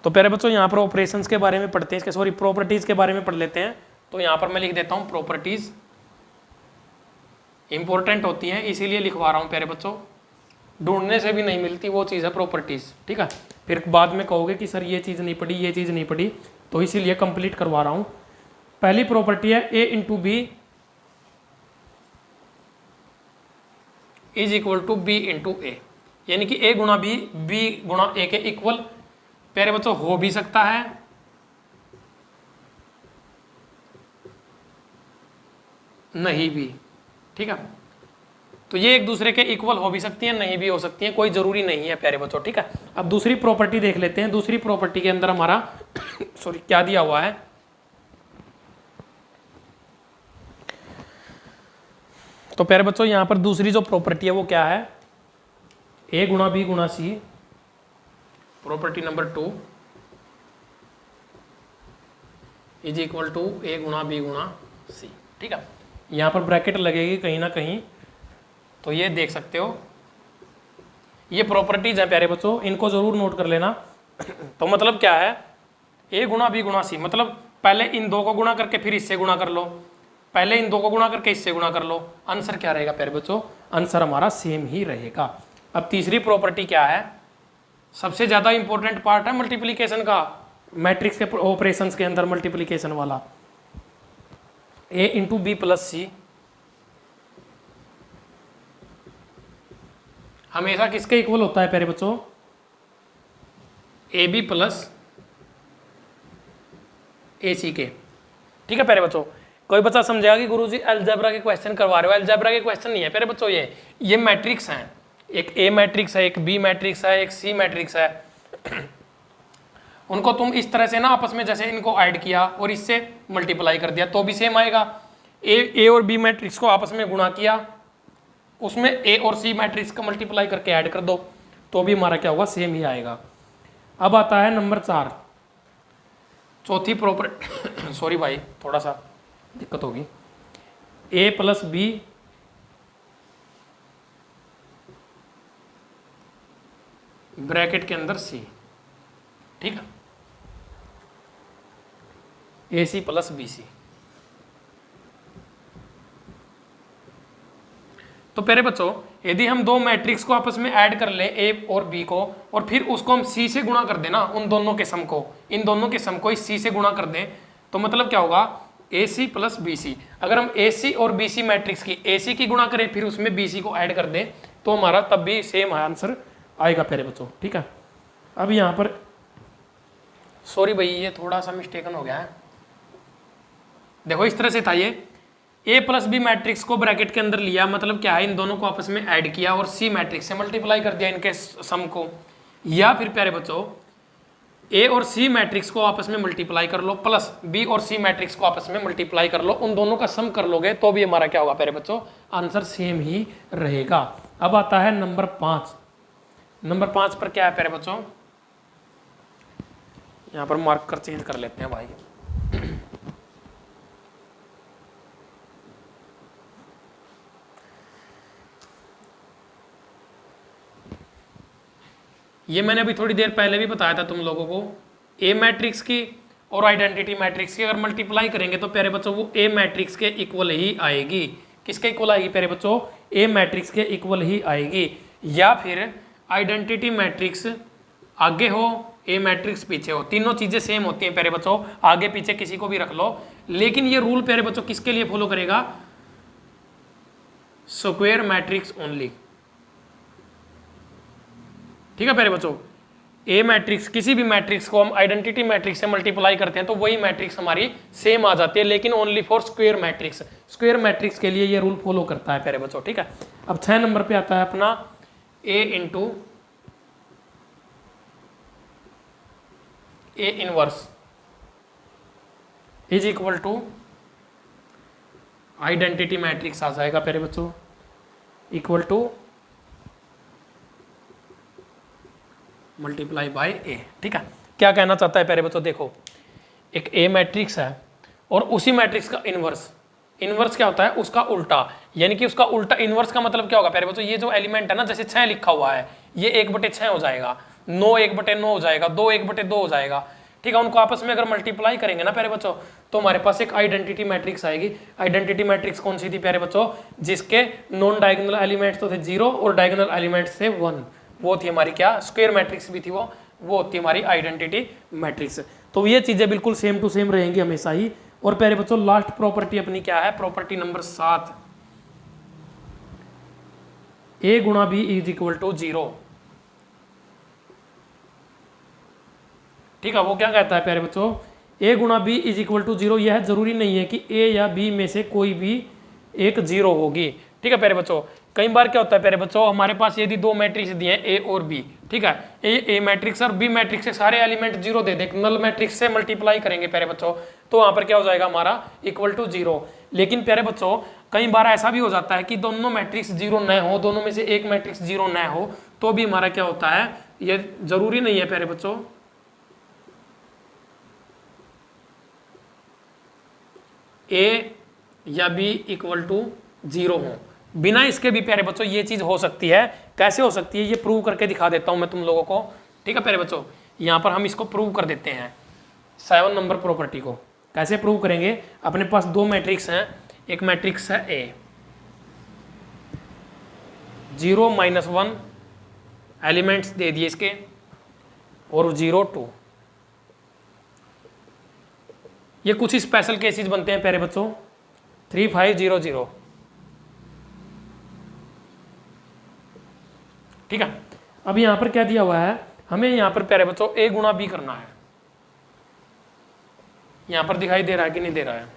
तो प्यारे बच्चों यहाँ पर ऑपरेशंस के बारे में पढ़ते हैं, इसके सॉरी प्रॉपर्टीज के बारे में पढ़ लेते हैं। तो यहाँ पर मैं लिख देता हूँ प्रॉपर्टीज इंपॉर्टेंट होती हैं, इसीलिए लिखवा रहा हूँ प्यारे बच्चों, ढूंढने से भी नहीं मिलती वो चीज़ है प्रॉपर्टीज। ठीक है, फिर बाद में कहोगे कि सर ये चीज़ नहीं पढ़ी, ये चीज़ नहीं पढ़ी, तो इसीलिए कंप्लीट करवा रहा हूँ। पहली प्रॉपर्टी है A into B is equal to B into A, यानी कि A गुणा बी गुणा ए के इक्वल प्यारे बच्चों हो भी सकता है नहीं भी। ठीक है, तो ये एक दूसरे के इक्वल हो भी सकती है, नहीं भी हो सकती है, कोई जरूरी नहीं है प्यारे बच्चों। ठीक है, अब दूसरी प्रॉपर्टी देख लेते हैं। दूसरी प्रॉपर्टी के अंदर हमारा सॉरी क्या दिया हुआ है, तो प्यारे बच्चों यहां पर दूसरी जो प्रॉपर्टी है वो क्या है, A गुणा बी गुणा C, property number 2 is equal to A गुणा बी गुणा सी। ठीक है, यहां पर ब्रैकेट लगेगी कहीं ना कहीं, तो ये देख सकते हो, ये प्रॉपर्टीज है प्यारे बच्चों, इनको जरूर नोट कर लेना। तो मतलब क्या है, A गुणा बी गुणा सी, मतलब पहले इन दो को गुणा करके फिर इससे गुणा कर लो, पहले इन दो को गुणा करके इससे गुणा कर लो, आंसर क्या रहेगा प्यारे बच्चों, आंसर हमारा सेम ही रहेगा। अब तीसरी प्रॉपर्टी क्या है, सबसे ज्यादा इंपॉर्टेंट पार्ट है मल्टीप्लिकेशन का, मैट्रिक्स के ऑपरेशंस के अंदर मल्टीप्लिकेशन वाला, A इंटू बी प्लस सी हमेशा किसके इक्वल होता है प्यारे बच्चों, ए बी प्लस ए सी के। ठीक है प्यारे बच्चों, कोई बच्चा समझेगा कि गुरुजी अलजेब्रा के क्वेश्चन करवा रहे हो, अलजेब्रा के क्वेश्चन नहीं है प्यारे बच्चों, ये मैट्रिक्स हैं, एक ए मैट्रिक्स है, एक बी मैट्रिक्स है, एक सी मैट्रिक्स है। उनको तुम इस तरह से ना आपस में जैसे इनको ऐड किया और इससे मल्टीप्लाई कर दिया तो भी सेम आएगा। ए और बी मैट्रिक्स को आपस में गुणा किया, उसमें ए और सी मैट्रिक्स का मल्टीप्लाई करके ऐड कर दो तो भी हमारा क्या होगा, सेम ही आएगा। अब आता है नंबर 4, चौथी प्रॉपर्टी सॉरी भाई थोड़ा सा दिक्कत होगी, ए प्लस बी ब्रैकेट के अंदर सी। ठीक है, ए सी प्लस बी सी। तो प्यारे बच्चों यदि हम दो मैट्रिक्स को आपस में ऐड कर ले ए और बी को, और फिर उसको हम सी से गुणा कर दें ना, उन दोनों के सम को, इन दोनों के सम को इस सी से गुणा कर दें, तो मतलब क्या होगा, ए सी प्लस बी सी। अगर हम ए सी और बी सी मैट्रिक्स की ए सी की गुणा करें फिर उसमें बी सी को ऐड कर दें तो हमारा तब भी सेम आंसर आएगा प्यारे बच्चों। ठीक है, अब यहाँ पर सॉरी भाई ये थोड़ा सा मिस्टेकन हो गया है, देखो इस तरह से था, ये ए प्लस बी मैट्रिक्स को ब्रैकेट के अंदर लिया, मतलब क्या है, इन दोनों को आपस में ऐड किया और सी मैट्रिक्स से मल्टीप्लाई कर दिया इनके सम को, या फिर प्यारे बच्चों ए और सी मैट्रिक्स को आपस में मल्टीप्लाई कर लो प्लस बी और सी मैट्रिक्स को आपस में मल्टीप्लाई कर लो, उन दोनों का सम कर लोगे तो भी हमारा क्या होगा प्यारे बच्चों, आंसर सेम ही रहेगा। अब आता है नंबर 5, नंबर 5 पर क्या है प्यारे बच्चों, यहां पर मार्कर चेंज कर लेते हैं भाई। ये मैंने अभी थोड़ी देर पहले भी बताया था तुम लोगों को, ए मैट्रिक्स की और आइडेंटिटी मैट्रिक्स की अगर मल्टीप्लाई करेंगे तो प्यारे बच्चों वो ए मैट्रिक्स के इक्वल ही आएगी। किसके इक्वल आएगी प्यारे बच्चों, ए मैट्रिक्स के इक्वल ही आएगी। या फिर आइडेंटिटी मैट्रिक्स आगे हो, ए मैट्रिक्स पीछे हो, तीनों चीजें सेम होती हैं प्यारे बच्चों, आगे पीछे किसी को भी रख लो। लेकिन ये रूल प्यारे बच्चों किसके लिए फॉलो करेगा, स्क्वायर मैट्रिक्स ओनली। ठीक है प्यारे बच्चों, ए मैट्रिक्स किसी भी मैट्रिक्स को हम आइडेंटिटी मैट्रिक्स से मल्टीप्लाई करते हैं तो वही मैट्रिक्स हमारी सेम आ जाती है, लेकिन only for square matrix. Square matrix के लिए ये रूल फॉलो करता है प्यारे बच्चों। ठीक है, अब 6 नंबर पे आता है अपना A into A inverse is equal to identity matrix आ जाएगा प्यारे बच्चों, equal to multiply by A. ठीक है, क्या कहना चाहता है प्यारे बच्चों, देखो एक ए मैट्रिक्स है और उसी मैट्रिक्स का इनवर्स, इनवर्स क्या होता है उसका उल्टा, यानी कि उसका उल्टा इनवर्स का मतलब क्या होगा प्यारे बच्चों, ये जो एलिमेंट है ना, जैसे 6 लिखा हुआ है, ये 1/6 हो जाएगा, 9 1/9 हो जाएगा, 2 1/2 हो जाएगा। ठीक है, उनको आपस में अगर मल्टीप्लाई करेंगे ना प्यारे बच्चों तो हमारे पास एक आइडेंटिटी मैट्रिक्स आएगी। आइडेंटिटी मैट्रिक्स कौन सी थी प्यारे बच्चों, जिसके नॉन डायगोनल एलिमेंट्स तो थे 0 और डायगोनल एलिमेंट्स थे 1, वो थी हमारी क्या, स्क्वायर मैट्रिक्स भी थी वो होती हमारी आइडेंटिटी मैट्रिक्स। तो ये चीजें बिल्कुल सेम टू सेम रहेंगी हमेशा ही। और प्यारे बच्चों लास्ट प्रॉपर्टी अपनी क्या है, प्रॉपर्टी नंबर 7, ए गुणा बी इज इक्वल टू 0। ठीक है, वो क्या कहता है प्यारे बच्चों, ए गुणा बी इज इक्वल टू 0। यह जरूरी नहीं है कि ए या बी में से कोई भी एक 0 होगी। ठीक है प्यारे बच्चों, कई बार क्या होता है प्यारे बच्चों, हमारे पास यदि 2 मैट्रिक्स दिए हैं ए और बी, ठीक है, ए मैट्रिक्स और बी मैट्रिक्स से सारे एलिमेंट 0 दे दे, नल मैट्रिक्स से मल्टीप्लाई करेंगे प्यारे बच्चों तो वहां पर क्या हो जाएगा हमारा इक्वल टू 0। लेकिन प्यारे बच्चों कई बार ऐसा भी हो जाता है कि दोनों मैट्रिक्स 0 न हो, दोनों में से एक मैट्रिक्स 0 न हो, तो भी हमारा क्या होता है, ये जरूरी नहीं है प्यारे बच्चों ए या बी इक्वल टू 0 हो। बिना इसके भी प्यारे बच्चों ये चीज हो सकती है। कैसे हो सकती है ये प्रूव करके दिखा देता हूं मैं तुम लोगों को। ठीक है प्यारे बच्चों, यहां पर हम इसको प्रूव कर देते हैं 7 नंबर प्रॉपर्टी को। कैसे प्रूव करेंगे, अपने पास 2 मैट्रिक्स हैं, एक मैट्रिक्स है ए, 0 -1 एलिमेंट्स दे दिए इसके और 0 2। ये कुछ स्पेशल केसेस बनते हैं प्यारे बच्चों, 3 5 0 0। ठीक है, अब यहां पर क्या दिया हुआ है, हमें यहां पर प्यारे बच्चों ए गुणा बी करना है। यहां पर दिखाई दे रहा है कि नहीं दे रहा है,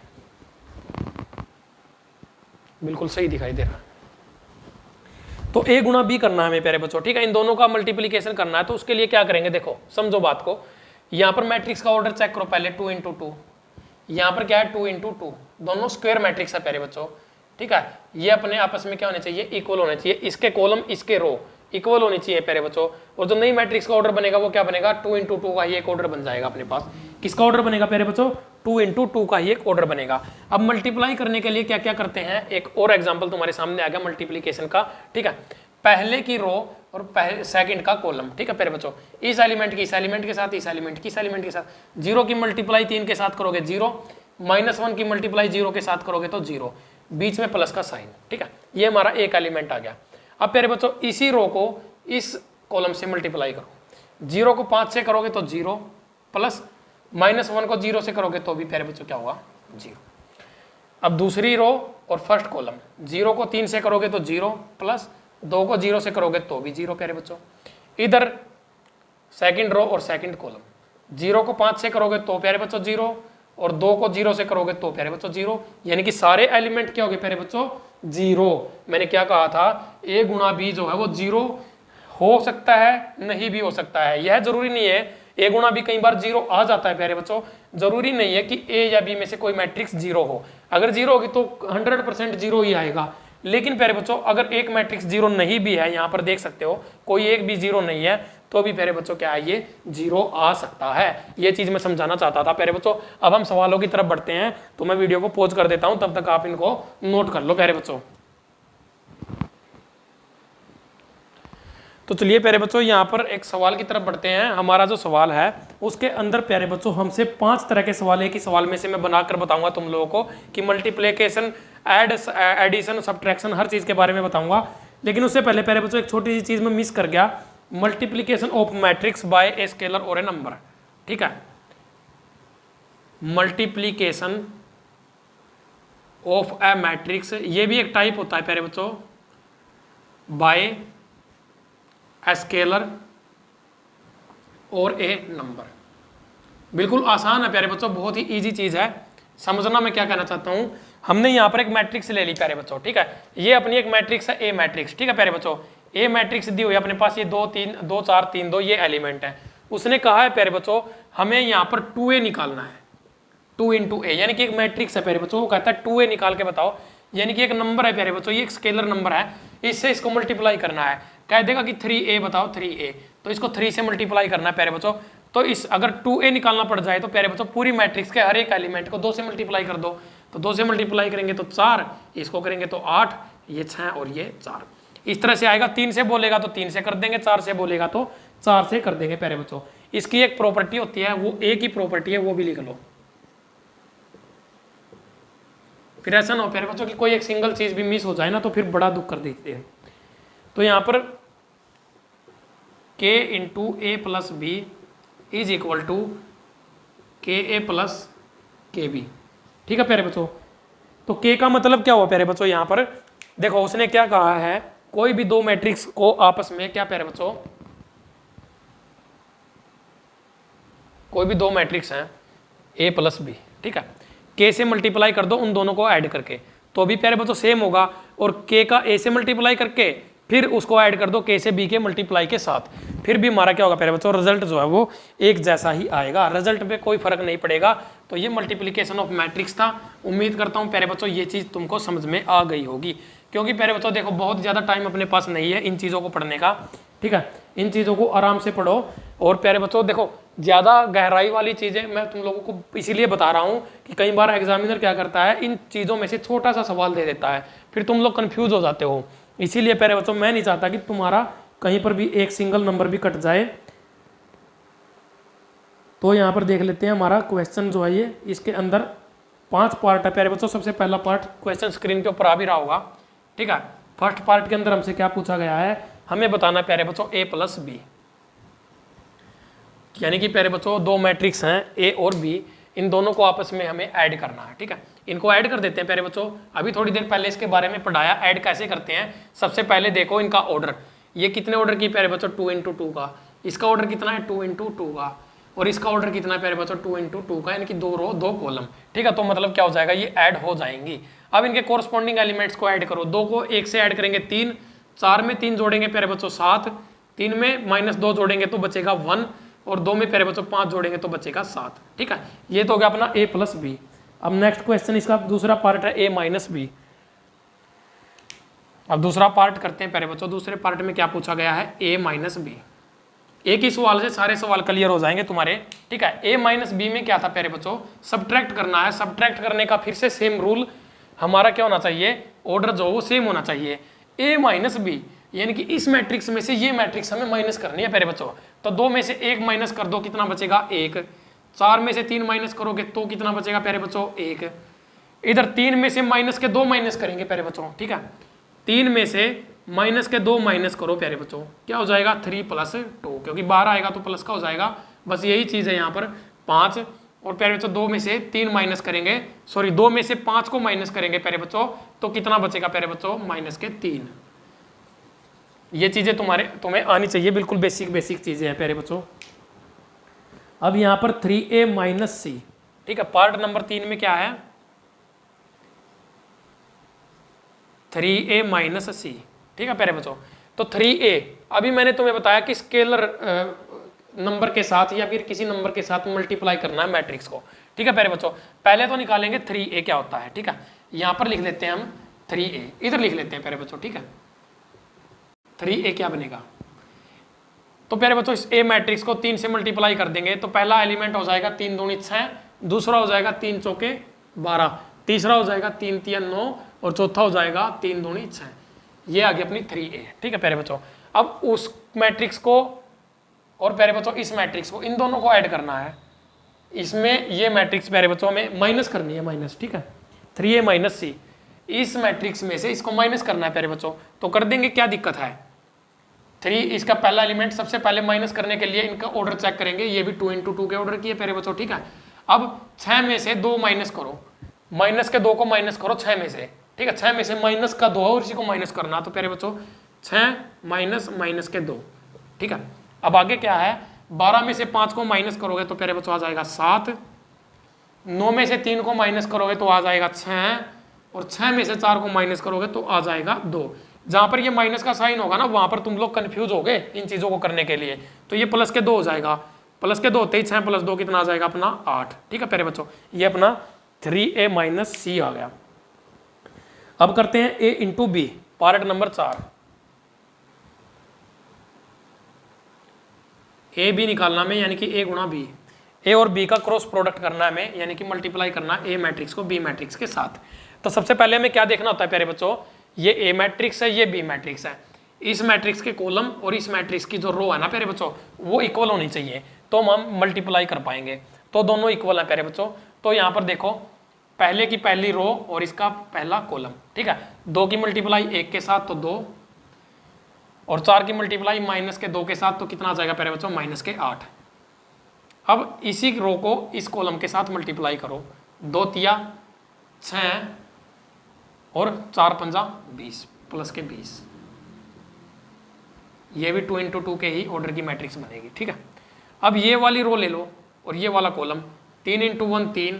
बिल्कुल सही दिखाई दे रहा है। तो ए गुणा बी करना है हमें प्यारे बच्चों। ठीक है, इन दोनों का मल्टीप्लीकेशन करना है। तो उसके लिए क्या करेंगे, देखो समझो बात को, यहां पर मैट्रिक्स का ऑर्डर चेक करो पहले, 2 × 2, यहां पर क्या है 2 × 2, दोनों स्क्वायर मैट्रिक्स है प्यारे बच्चों। ठीक है, ये अपने आपस में क्या होने चाहिए, इक्वल होने चाहिए, इसके कॉलम इसके रो इक्वल होनी चाहिए प्यारे बच्चों। और जो नई मैट्रिक्स का ऑर्डर बनेगा वो क्या बनेगा, 2 × 2 का ही एक ऑर्डर बन जाएगा अपने पास। किसका ऑर्डर बनेगा प्यारे बच्चों, 2 × 2 का ही एक ऑर्डर बनेगा। अब मल्टीप्लाई करने के लिए क्या क्या करते हैं, एक और एग्जांपल तुम्हारे सामने आ गया मल्टीप्लीकेशन का। ठीक है, पहले की रो और पहले सेकंड का कॉलम। ठीक है प्यारे बच्चों, इस एलिमेंट की इस एलिमेंट के साथ, इस एलिमेंट की इस एलिमेंट के साथ, 0 की मल्टीप्लाई 3 के साथ करोगे 0, -1 की मल्टीप्लाई 0 के साथ करोगे तो 0, बीच में प्लस का साइन। ठीक है, ये हमारा एक एलिमेंट आ गया। अब प्यारे बच्चों इसी रो को इस कॉलम से मल्टीप्लाई करो, 0 को 5 से करोगे तो 0, प्लस -1 को 0 से करोगे तो भी प्यारे बच्चों क्या होगा 0। अब दूसरी रो और फर्स्ट कॉलम, 0 को 3 से करोगे तो 0, प्लस 2 को 0 से करोगे तो भी 0 प्यारे बच्चों। इधर सेकंड रो और सेकंड कॉलम, 0 को 5 से करोगे तो प्यारे बच्चों 0, और 2 को 0 से करोगे तो प्यारे बच्चों 0, यानी कि सारे एलिमेंट क्या हो गए प्यारे बच्चों 0। मैंने क्या कहा था, ए गुणा बी जो है वो 0 हो सकता है, नहीं भी हो सकता है। यह जरूरी नहीं है, ए गुणा बी कई बार 0 आ जाता है प्यारे बच्चों, जरूरी नहीं है कि ए या बी में से कोई मैट्रिक्स 0 हो। अगर 0 होगी तो 100% 0 ही आएगा, लेकिन प्यारे बच्चों अगर एक मैट्रिक्स जीरो नहीं भी है, यहाँ पर देख सकते हो कोई एक भी जीरो नहीं है, तो भी प्यारे बच्चों क्या है, ये जीरो आ सकता है। ये चीज मैं समझाना चाहता था प्यारे बच्चों। अब हम सवालों की तरफ बढ़ते हैं, तो मैं वीडियो को पॉज कर देता हूं, तब तक आप इनको नोट कर लो प्यारे बच्चों। तो चलिए प्यारे बच्चों यहाँ पर एक सवाल की तरफ बढ़ते हैं। हमारा जो सवाल है उसके अंदर प्यारे बच्चों हमसे 5 तरह के सवाल, एक ही सवाल में से मैं बनाकर बताऊंगा तुम लोगों को कि मल्टीप्लिकेशन, एडिशन, सब्ट्रैक्शन, हर चीज के बारे में बताऊंगा। लेकिन उससे पहले प्यारे बच्चों एक छोटी सी चीज मैं मिस कर गया, multiplication of matrix bye a scalar और ए नंबर। ठीक है, मल्टीप्लिकेशन ऑफ ए मैट्रिक्स, ये भी एक टाइप होता है प्यारे बच्चों, बाय स्केलर और ए नंबर। बिल्कुल आसान है प्यारे बच्चों, बहुत ही इजी चीज है। समझना मैं क्या कहना चाहता हूं। हमने यहां पर एक मैट्रिक्स ले ली प्यारे बच्चों, ठीक है, ये अपनी एक मैट्रिक्स है ए मैट्रिक्स। ठीक है प्यारे बच्चों, ए मैट्रिक्स दी हुई अपने पास, ये 2 3 2 4 3 2 ये एलिमेंट है। उसने कहा है प्यारे बच्चों हमें यहाँ पर 2a निकालना है, 2 × a, यानी कि एक मैट्रिक्स है प्यारे बच्चों, वो कहता है 2a निकाल के बताओ। यानी कि एक नंबर है प्यारे बच्चों, ये एक स्केलर नंबर है, इससे इसको मल्टीप्लाई करना है। कह देगा कि 3a बताओ, 3a, तो इसको 3 से मल्टीप्लाई करना है प्यारे बच्चों। तो इस अगर 2a निकालना पड़ जाए तो प्यारे बच्चों पूरी मैट्रिक्स के हर एक एलिमेंट को 2 से मल्टीप्लाई कर दो। तो 2 से मल्टीप्लाई करेंगे तो 4, इसको करेंगे तो 8, ये 6 और ये 4, इस तरह से आएगा। 3 से बोलेगा तो 3 से कर देंगे, 4 से बोलेगा तो 4 से कर देंगे प्यारे बच्चों। इसकी एक प्रॉपर्टी होती है, वो ए की प्रॉपर्टी है, वो भी लिख लो। फिर ऐसा ना हो प्यारे बच्चों कि कोई एक सिंगल चीज भी मिस हो जाए ना, तो फिर बड़ा दुख कर देते हैं। तो यहां पर k × a + b is equal to ka + kb। ठीक है प्यारे बच्चों, तो k का मतलब क्या हुआ प्यारे बच्चों, यहां पर देखो उसने क्या कहा है, कोई भी 2 मैट्रिक्स को आपस में क्या प्यारे बच्चों, कोई भी 2 मैट्रिक्स हैं a + b, ठीक है, k से मल्टीप्लाई कर दो उन दोनों को ऐड करके, तो भी प्यारे बच्चों सेम होगा। और k का a से मल्टीप्लाई करके फिर उसको ऐड कर दो k से b के मल्टीप्लाई के साथ, फिर भी हमारा क्या होगा प्यारे बच्चों, रिजल्ट जो है वो एक जैसा ही आएगा, रिजल्ट पे कोई फर्क नहीं पड़ेगा। तो ये मल्टीप्लिकेशन ऑफ मैट्रिक्स था। उम्मीद करता हूँ प्यारे बच्चों ये चीज़ तुमको समझ में आ गई होगी, क्योंकि प्यारे बच्चों देखो बहुत ज़्यादा टाइम अपने पास नहीं है इन चीज़ों को पढ़ने का। ठीक है, इन चीज़ों को आराम से पढ़ो। और प्यारे बच्चों देखो ज़्यादा गहराई वाली चीज़ें मैं तुम लोगों को इसीलिए बता रहा हूँ कि कई बार एग्जामिनर क्या करता है, इन चीज़ों में से छोटा सा सवाल दे देता है, फिर तुम लोग कन्फ्यूज हो जाते हो। इसीलिए प्यारे बच्चों मैं नहीं चाहता कि तुम्हारा कहीं पर भी एक सिंगल नंबर भी कट जाए। तो यहाँ पर देख लेते हैं हमारा क्वेश्चन जो है ये, इसके अंदर 5 पार्ट है प्यारे बच्चों। सबसे पहला पार्ट क्वेश्चन स्क्रीन के ऊपर आ भी रहा होगा। ठीक है, फर्स्ट पार्ट के अंदर हमसे क्या पूछा गया है, हमें बताना प्यारे बच्चों a + b, यानी कि प्यारे बच्चों 2 मैट्रिक्स हैं a और b, इन दोनों को आपस में हमें ऐड करना है। ठीक है, इनको ऐड कर देते हैं प्यारे बच्चों। अभी थोड़ी देर पहले इसके बारे में पढ़ाया, ऐड कैसे करते हैं। सबसे पहले देखो इनका ऑर्डर, ये कितने ऑर्डर की प्यारे बच्चों, 2 × 2 का, इसका ऑर्डर कितना है 2 × 2 का, और इसका ऑर्डर कितना है प्यारे बच्चों 2 × 2 का, यानी कि 2 रो 2 कॉलम। ठीक है, तो मतलब क्या हो जाएगा, ये ऐड हो जाएंगी। अब इनके कोरस्पॉन्डिंग एलिमेंट्स को ऐड करो, 2 को 1 से ऐड करेंगे 3, 4 में 3 जोड़ेंगे प्यारे बच्चों 7, 3 में -2 जोड़ेंगे तो बचेगा 1, और 2 में प्यारे बच्चों 5 जोड़ेंगे तो बचेगा 7। ठीक है, ये तो हो गया अपना a + b। अब नेक्स्ट क्वेश्चन इसका दूसरा पार्ट है a - b। अब दूसरा पार्ट करते हैं प्यारे बच्चों। दूसरे पार्ट में क्या पूछा गया है, a - b। एक ही सवाल से सारे सवाल क्लियर हो जाएंगे तुम्हारे। ठीक है, a - b में क्या था प्यारे बच्चों, सब्ट्रैक्ट करना है। सब्ट्रैक्ट करने का फिर से सेम रूल, हमारा क्या होना चाहिए, ऑर्डर जो वो सेम होना चाहिए। a - b यानी कि इस मैट्रिक्स में से ये मैट्रिक्स हमें माइनस करनी है प्यारे बच्चों। तो 2 में से 1 माइनस कर दो, कितना बचेगा 1। 4 में से 3 माइनस करोगे तो कितना बचेगा प्यारे बच्चों 1। इधर 3 में से माइनस के 2 माइनस करेंगे प्यारे बच्चों। ठीक है, 3 में से माइनस के 2 माइनस करो प्यारे बच्चों, क्या हो जाएगा 3 + 2, क्योंकि 12 आएगा तो प्लस का हो जाएगा। बस यही चीज़ है यहाँ पर 5। और प्यारे बच्चों 2 में से 3 माइनस करेंगे, सॉरी 2 में से 5 को माइनस करेंगे प्यारे बच्चों, तो कितना बचेगा प्यारे बच्चों -3। ये चीज़ें तुम्हें आनी चाहिए, बिल्कुल बेसिक चीज़ें हैं प्यारे बच्चों। अब यहाँ पर 3a - c। ठीक है, पार्ट नंबर 3 में क्या है, 3a - c। ठीक है प्यारे बच्चों, तो 3a अभी मैंने तुम्हें बताया कि स्केलर नंबर के साथ या फिर किसी नंबर के साथ मल्टीप्लाई करना है मैट्रिक्स को। ठीक है प्यारे बच्चों, पहले तो निकालेंगे 3a क्या होता है। ठीक है, यहाँ पर लिख लेते हैं हम 3a इधर लिख लेते हैं प्यारे बच्चों, ठीक है। 3a क्या बनेगा, तो प्यारे बच्चों इस ए मैट्रिक्स को 3 से मल्टीप्लाई कर देंगे तो पहला एलिमेंट हो जाएगा 3 दूनी 6, दूसरा हो जाएगा 3 चौके 12, तीसरा हो जाएगा 3 तिया 9 और चौथा हो जाएगा 3 दूनी 6। ये आ गई अपनी 3a, ठीक है प्यारे बच्चों। अब उस मैट्रिक्स को और प्यारे बच्चों इस मैट्रिक्स को, इन दोनों को ऐड करना है। इसमें ये मैट्रिक्स प्यारे बच्चों में माइनस करनी है, माइनस, ठीक है। 3a माइनस c, इस मैट्रिक्स में से इसको माइनस करना है प्यारे बच्चों, तो कर देंगे, क्या दिक्कत है। 3 इसका पहला एलिमेंट, सबसे पहले माइनस करने के लिए इनका ऑर्डर चेक करेंगे, ये भी 2 × 2 के ऑर्डर की है प्यारे बच्चों, ठीक है। अब 6 में से 2 माइनस करो, माइनस के 2 को माइनस करो 6 में से, ठीक है। 6 में से माइनस का 2 और इसी को माइनस करना, तो प्यारे बच्चों 6 माइनस माइनस के 2, ठीक है। अब आगे क्या है, 12 में से 5 को माइनस करोगे तो प्यारे बच्चों आ जाएगा 7, 9 में से 3 को माइनस करोगे तो आ जाएगा 6, और 6 में से 4 को माइनस करोगे तो आ जाएगा 2। जहां पर ये माइनस का साइन होगा ना वहां पर तुम लोग कंफ्यूज हो गए इन चीजों को करने के लिए, तो ये प्लस के 2 हो जाएगा, प्लस के 2 होते ही 6 + 2 कितना आ जाएगा अपना 8, ठीक है प्यारे बच्चों। ये अपना 3a माइनस c आ गया। अब करते हैं a × b, part number 4। A B निकालना में, यानी कि a × b, a और b का क्रॉस प्रोडक्ट करना है हमें, यानी कि मल्टीप्लाई करना a मैट्रिक्स को b मैट्रिक्स के साथ। तो सबसे पहले हमें क्या देखना होता है प्यारे बच्चों, ये a मैट्रिक्स है, ये b मैट्रिक्स है, इस मैट्रिक्स के कॉलम और इस मैट्रिक्स की जो रो है ना प्यारे बच्चों वो इक्वल होनी चाहिए, तो हम मल्टीप्लाई कर पाएंगे। तो दोनों इक्वल है प्यारे बच्चों। तो यहाँ पर देखो, पहले की पहली रो और इसका पहला कॉलम, ठीक है। 2 की मल्टीप्लाई 1 के साथ तो 2, और 4 की मल्टीप्लाई माइनस के 2 के साथ तो कितना आ जाएगा प्यारे बच्चों, माइनस के 8। अब इसी रो को इस कॉलम के साथ मल्टीप्लाई करो, 2 तिया 6 और 4 × 5 20 प्लस के 20, ये भी 2 × 2 के ही ऑर्डर की मैट्रिक्स बनेगी, ठीक है। अब ये वाली रो ले लो और ये वाला कॉलम, 3 × 1 3,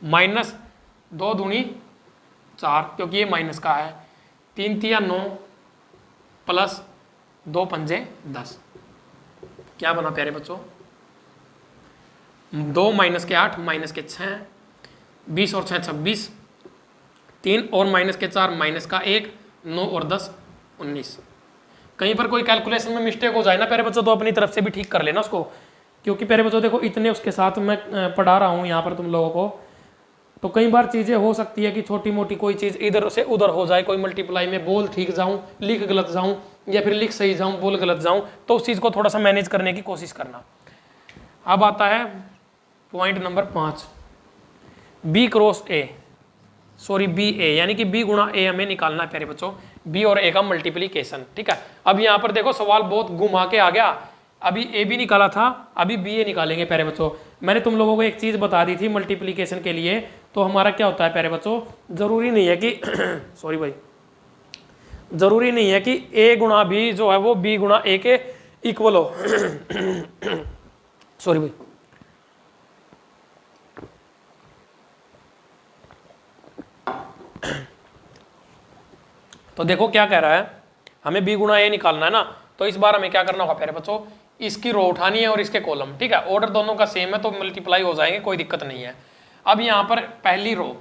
माइनस 2 दूनी 4 क्योंकि ये माइनस का है, 3 तिया 9 प्लस 2 पंजे 10, क्या बना प्यारे बच्चों, 2 माइनस के 8 माइनस के 6, 20 और 6 26, 3 और माइनस के 4 माइनस का 1, 9 और 10 19। कहीं पर कोई कैलकुलेशन में मिस्टेक हो जाए ना प्यारे बच्चों तो अपनी तरफ से भी ठीक कर लेना उसको, क्योंकि प्यारे बच्चों देखो इतने उसके साथ मैं पढ़ा रहा हूँ यहाँ पर तुम लोगों को, तो कई बार चीज़ें हो सकती है कि छोटी मोटी कोई चीज़ इधर से उधर हो जाए, कोई मल्टीप्लाई में बोल ठीक जाऊँ, लिख गलत जाऊँ, या फिर लिख सही जाऊँ बोल गलत जाऊँ, तो उस चीज़ को थोड़ा सा मैनेज करने की कोशिश करना। अब आता है point number 5, b cross a, sorry b a, यानी कि b × a हमें निकालना है प्यारे बच्चों, b और a का मल्टीप्लीकेशन, ठीक है। अब यहाँ पर देखो सवाल बहुत घुमा के आ गया, अभी a b निकाला था, अभी b a निकालेंगे प्यारे बच्चों। मैंने तुम लोगों को एक चीज़ बता दी थी मल्टीप्लीकेशन के लिए, तो हमारा क्या होता है प्यारे बच्चों, जरूरी नहीं है कि सॉरी भाई, जरूरी नहीं है कि a × b जो है वो b × a के इक्वल हो सॉरी भाई, तो देखो क्या कह रहा है, हमें b × a निकालना है ना, तो इस बार हमें क्या करना होगा प्यारे बच्चों, इसकी रो उठानी है और इसके कॉलम, ठीक है। ऑर्डर दोनों का सेम है तो मल्टीप्लाई हो जाएंगे, कोई दिक्कत नहीं है। अब यहाँ पर पहली रो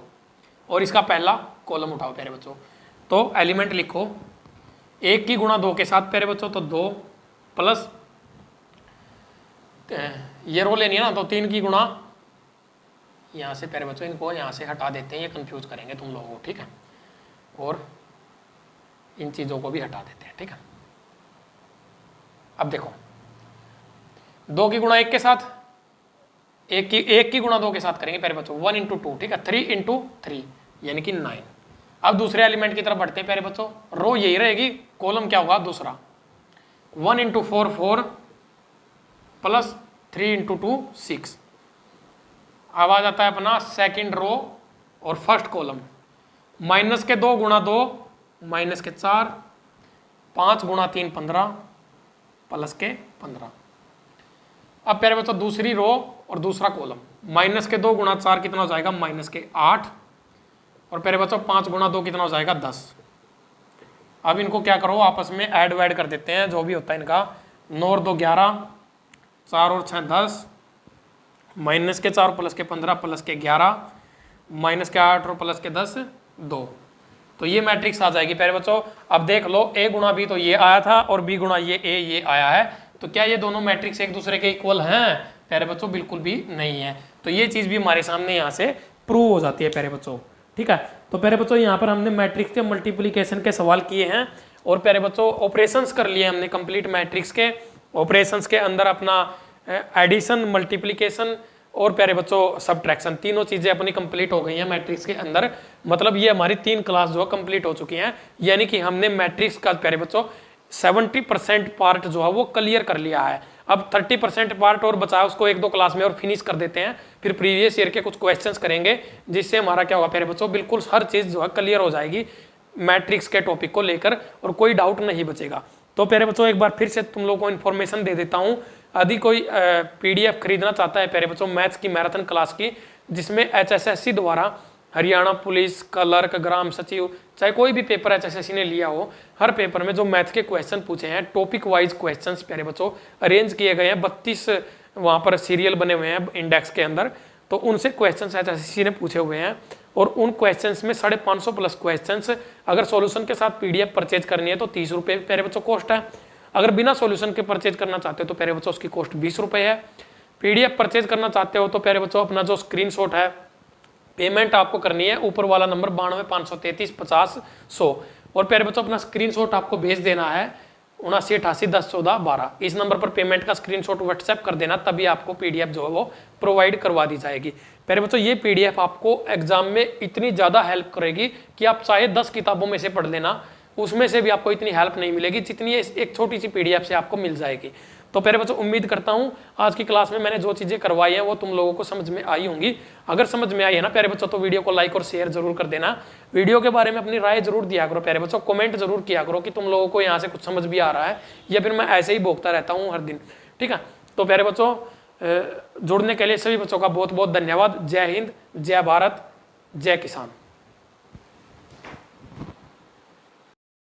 और इसका पहला कॉलम उठाओ प्यारे बच्चों, तो एलिमेंट लिखो 1 की गुणा 2 के साथ प्यारे बच्चों, तो 2 प्लस ये रो लेनी है ना, तो 3 की गुणा, यहाँ से प्यारे बच्चों इनको यहाँ से हटा देते हैं, ये कंफ्यूज करेंगे तुम लोगों को, ठीक है। और इन चीज़ों को भी हटा देते हैं, ठीक है। अब देखो 2 की गुणा 1 के साथ, 1 की गुणा 2 के साथ करेंगे प्यारे बच्चों, 1 × 2, ठीक है, 3 × 3 यानी कि 9। अब दूसरे एलिमेंट की तरफ बढ़ते हैं प्यारे बच्चों, रो यही रहेगी, कॉलम क्या होगा दूसरा, 1 × 4 4 प्लस 3 × 2 6। अब आ जाता है अपना सेकंड रो और फर्स्ट कॉलम, माइनस के 2 × 2 माइनस के 4, 5 × 3 15 प्लस के 15। अब प्यारे बच्चों दूसरी रो और दूसरा कॉलम, माइनस के 2 × 4 कितना हो जाएगा, माइनस के 8, और प्यारे बच्चों 5 × 2 कितना हो जाएगा, 10। अब इनको क्या करो आपस में ऐड वैड कर देते हैं, जो भी होता है इनका, 9 और 2 11, 4 और 6 10, माइनस के 4 प्लस के 15 प्लस के 11, माइनस के 8 और प्लस के 10 2। तो ये मैट्रिक्स आ जाएगी प्यारे बच्चों। अब देख लो a गुणा b तो ये आया था और b गुणा ये a ये आया है, तो क्या ये दोनों मैट्रिक्स एक दूसरे के इक्वल हैं प्यारे बच्चों? बिल्कुल भी नहीं है। तो ये चीज भी हमारे सामने यहाँ से प्रूव हो जाती है प्यारे बच्चों। ठीक है, तो प्यारे बच्चों यहाँ पर हमने मैट्रिक्स के मल्टीप्लीकेशन के सवाल किए हैं और प्यारे बच्चों ऑपरेशंस कर लिए हमने कंप्लीट मैट्रिक्स के। ऑपरेशंस के अंदर अपना एडिशन, मल्टीप्लीकेशन और प्यारे बच्चों सब्ट्रैक्शन, तीनों चीजें अपनी कंप्लीट हो गई हैं मैट्रिक्स के अंदर। मतलब ये हमारी 3 क्लास जो है कंप्लीट हो चुकी हैं, यानी कि हमने मैट्रिक्स का प्यारे बच्चों 70% पार्ट जो है वो क्लियर कर लिया है। अब 30% पार्ट और बचा है, उसको 1-2 क्लास में और फिनिश कर देते हैं, फिर प्रीवियस ईयर के कुछ क्वेश्चंस करेंगे, जिससे हमारा क्या होगा प्यारे बच्चों, बिल्कुल हर चीज जो है क्लियर हो जाएगी मैट्रिक्स के टॉपिक को लेकर और कोई डाउट नहीं बचेगा। तो प्यारे बच्चों एक बार फिर से तुम लोगों को इन्फॉर्मेशन दे देता हूँ। यदि कोई PDF खरीदना चाहता है प्यारे बच्चों मैथ्स की मैराथन क्लास की, जिसमें HSSC द्वारा हरियाणा पुलिस, क्लर्क, ग्राम सचिव, चाहे कोई भी पेपर HSSC ने लिया हो, हर पेपर में जो मैथ्स के क्वेश्चन पूछे हैं टॉपिक वाइज क्वेश्चंस प्यारे बच्चों अरेंज किए गए हैं। 32 वहाँ पर सीरियल बने हुए हैं इंडेक्स के अंदर, तो उनसे क्वेश्चंस HSSC ने पूछे हुए हैं और उन क्वेश्चंस में 550 प्लस क्वेश्चंस अगर सॉल्यूशन के साथ PDF परचेज करनी है तो 30 रुपये प्यारे बच्चों कॉस्ट है। अगर बिना सॉल्यूशन के परचेज करना चाहते हो तो प्यारे बच्चों उसकी कॉस्ट 20 रुपये है। PDF परचेज करना चाहते हो तो प्यारे बच्चों अपना जो स्क्रीनशॉट है पेमेंट आपको करनी है, ऊपर वाला नंबर 92533350 और प्यारे बच्चों अपना स्क्रीनशॉट आपको भेज देना है 7988101412। इस नंबर पर पेमेंट का स्क्रीनशॉट व्हाट्सएप कर देना, तभी आपको PDF जो है वो प्रोवाइड करवा दी जाएगी। प्यारे बच्चों ये PDF आपको एग्जाम में इतनी ज़्यादा हेल्प करेगी कि आप चाहे 10 किताबों में से पढ़ लेना, उसमें से भी आपको इतनी हेल्प नहीं मिलेगी जितनी एक छोटी सी PDF से आपको मिल जाएगी। तो प्यारे बच्चों उम्मीद करता हूँ आज की क्लास में मैंने जो चीज़ें करवाई हैं वो तुम लोगों को समझ में आई होंगी। अगर समझ में आई है ना प्यारे बच्चों तो वीडियो को लाइक और शेयर जरूर कर देना। वीडियो के बारे में अपनी राय जरूर दिया करो प्यारे बच्चों, कमेंट जरूर किया करो कि तुम लोगों को यहाँ से कुछ समझ भी आ रहा है या फिर मैं ऐसे ही भोगता रहता हूँ हर दिन। ठीक है, तो प्यारे बच्चों जुड़ने के लिए सभी बच्चों का बहुत बहुत धन्यवाद। जय हिंद, जय भारत, जय किसान।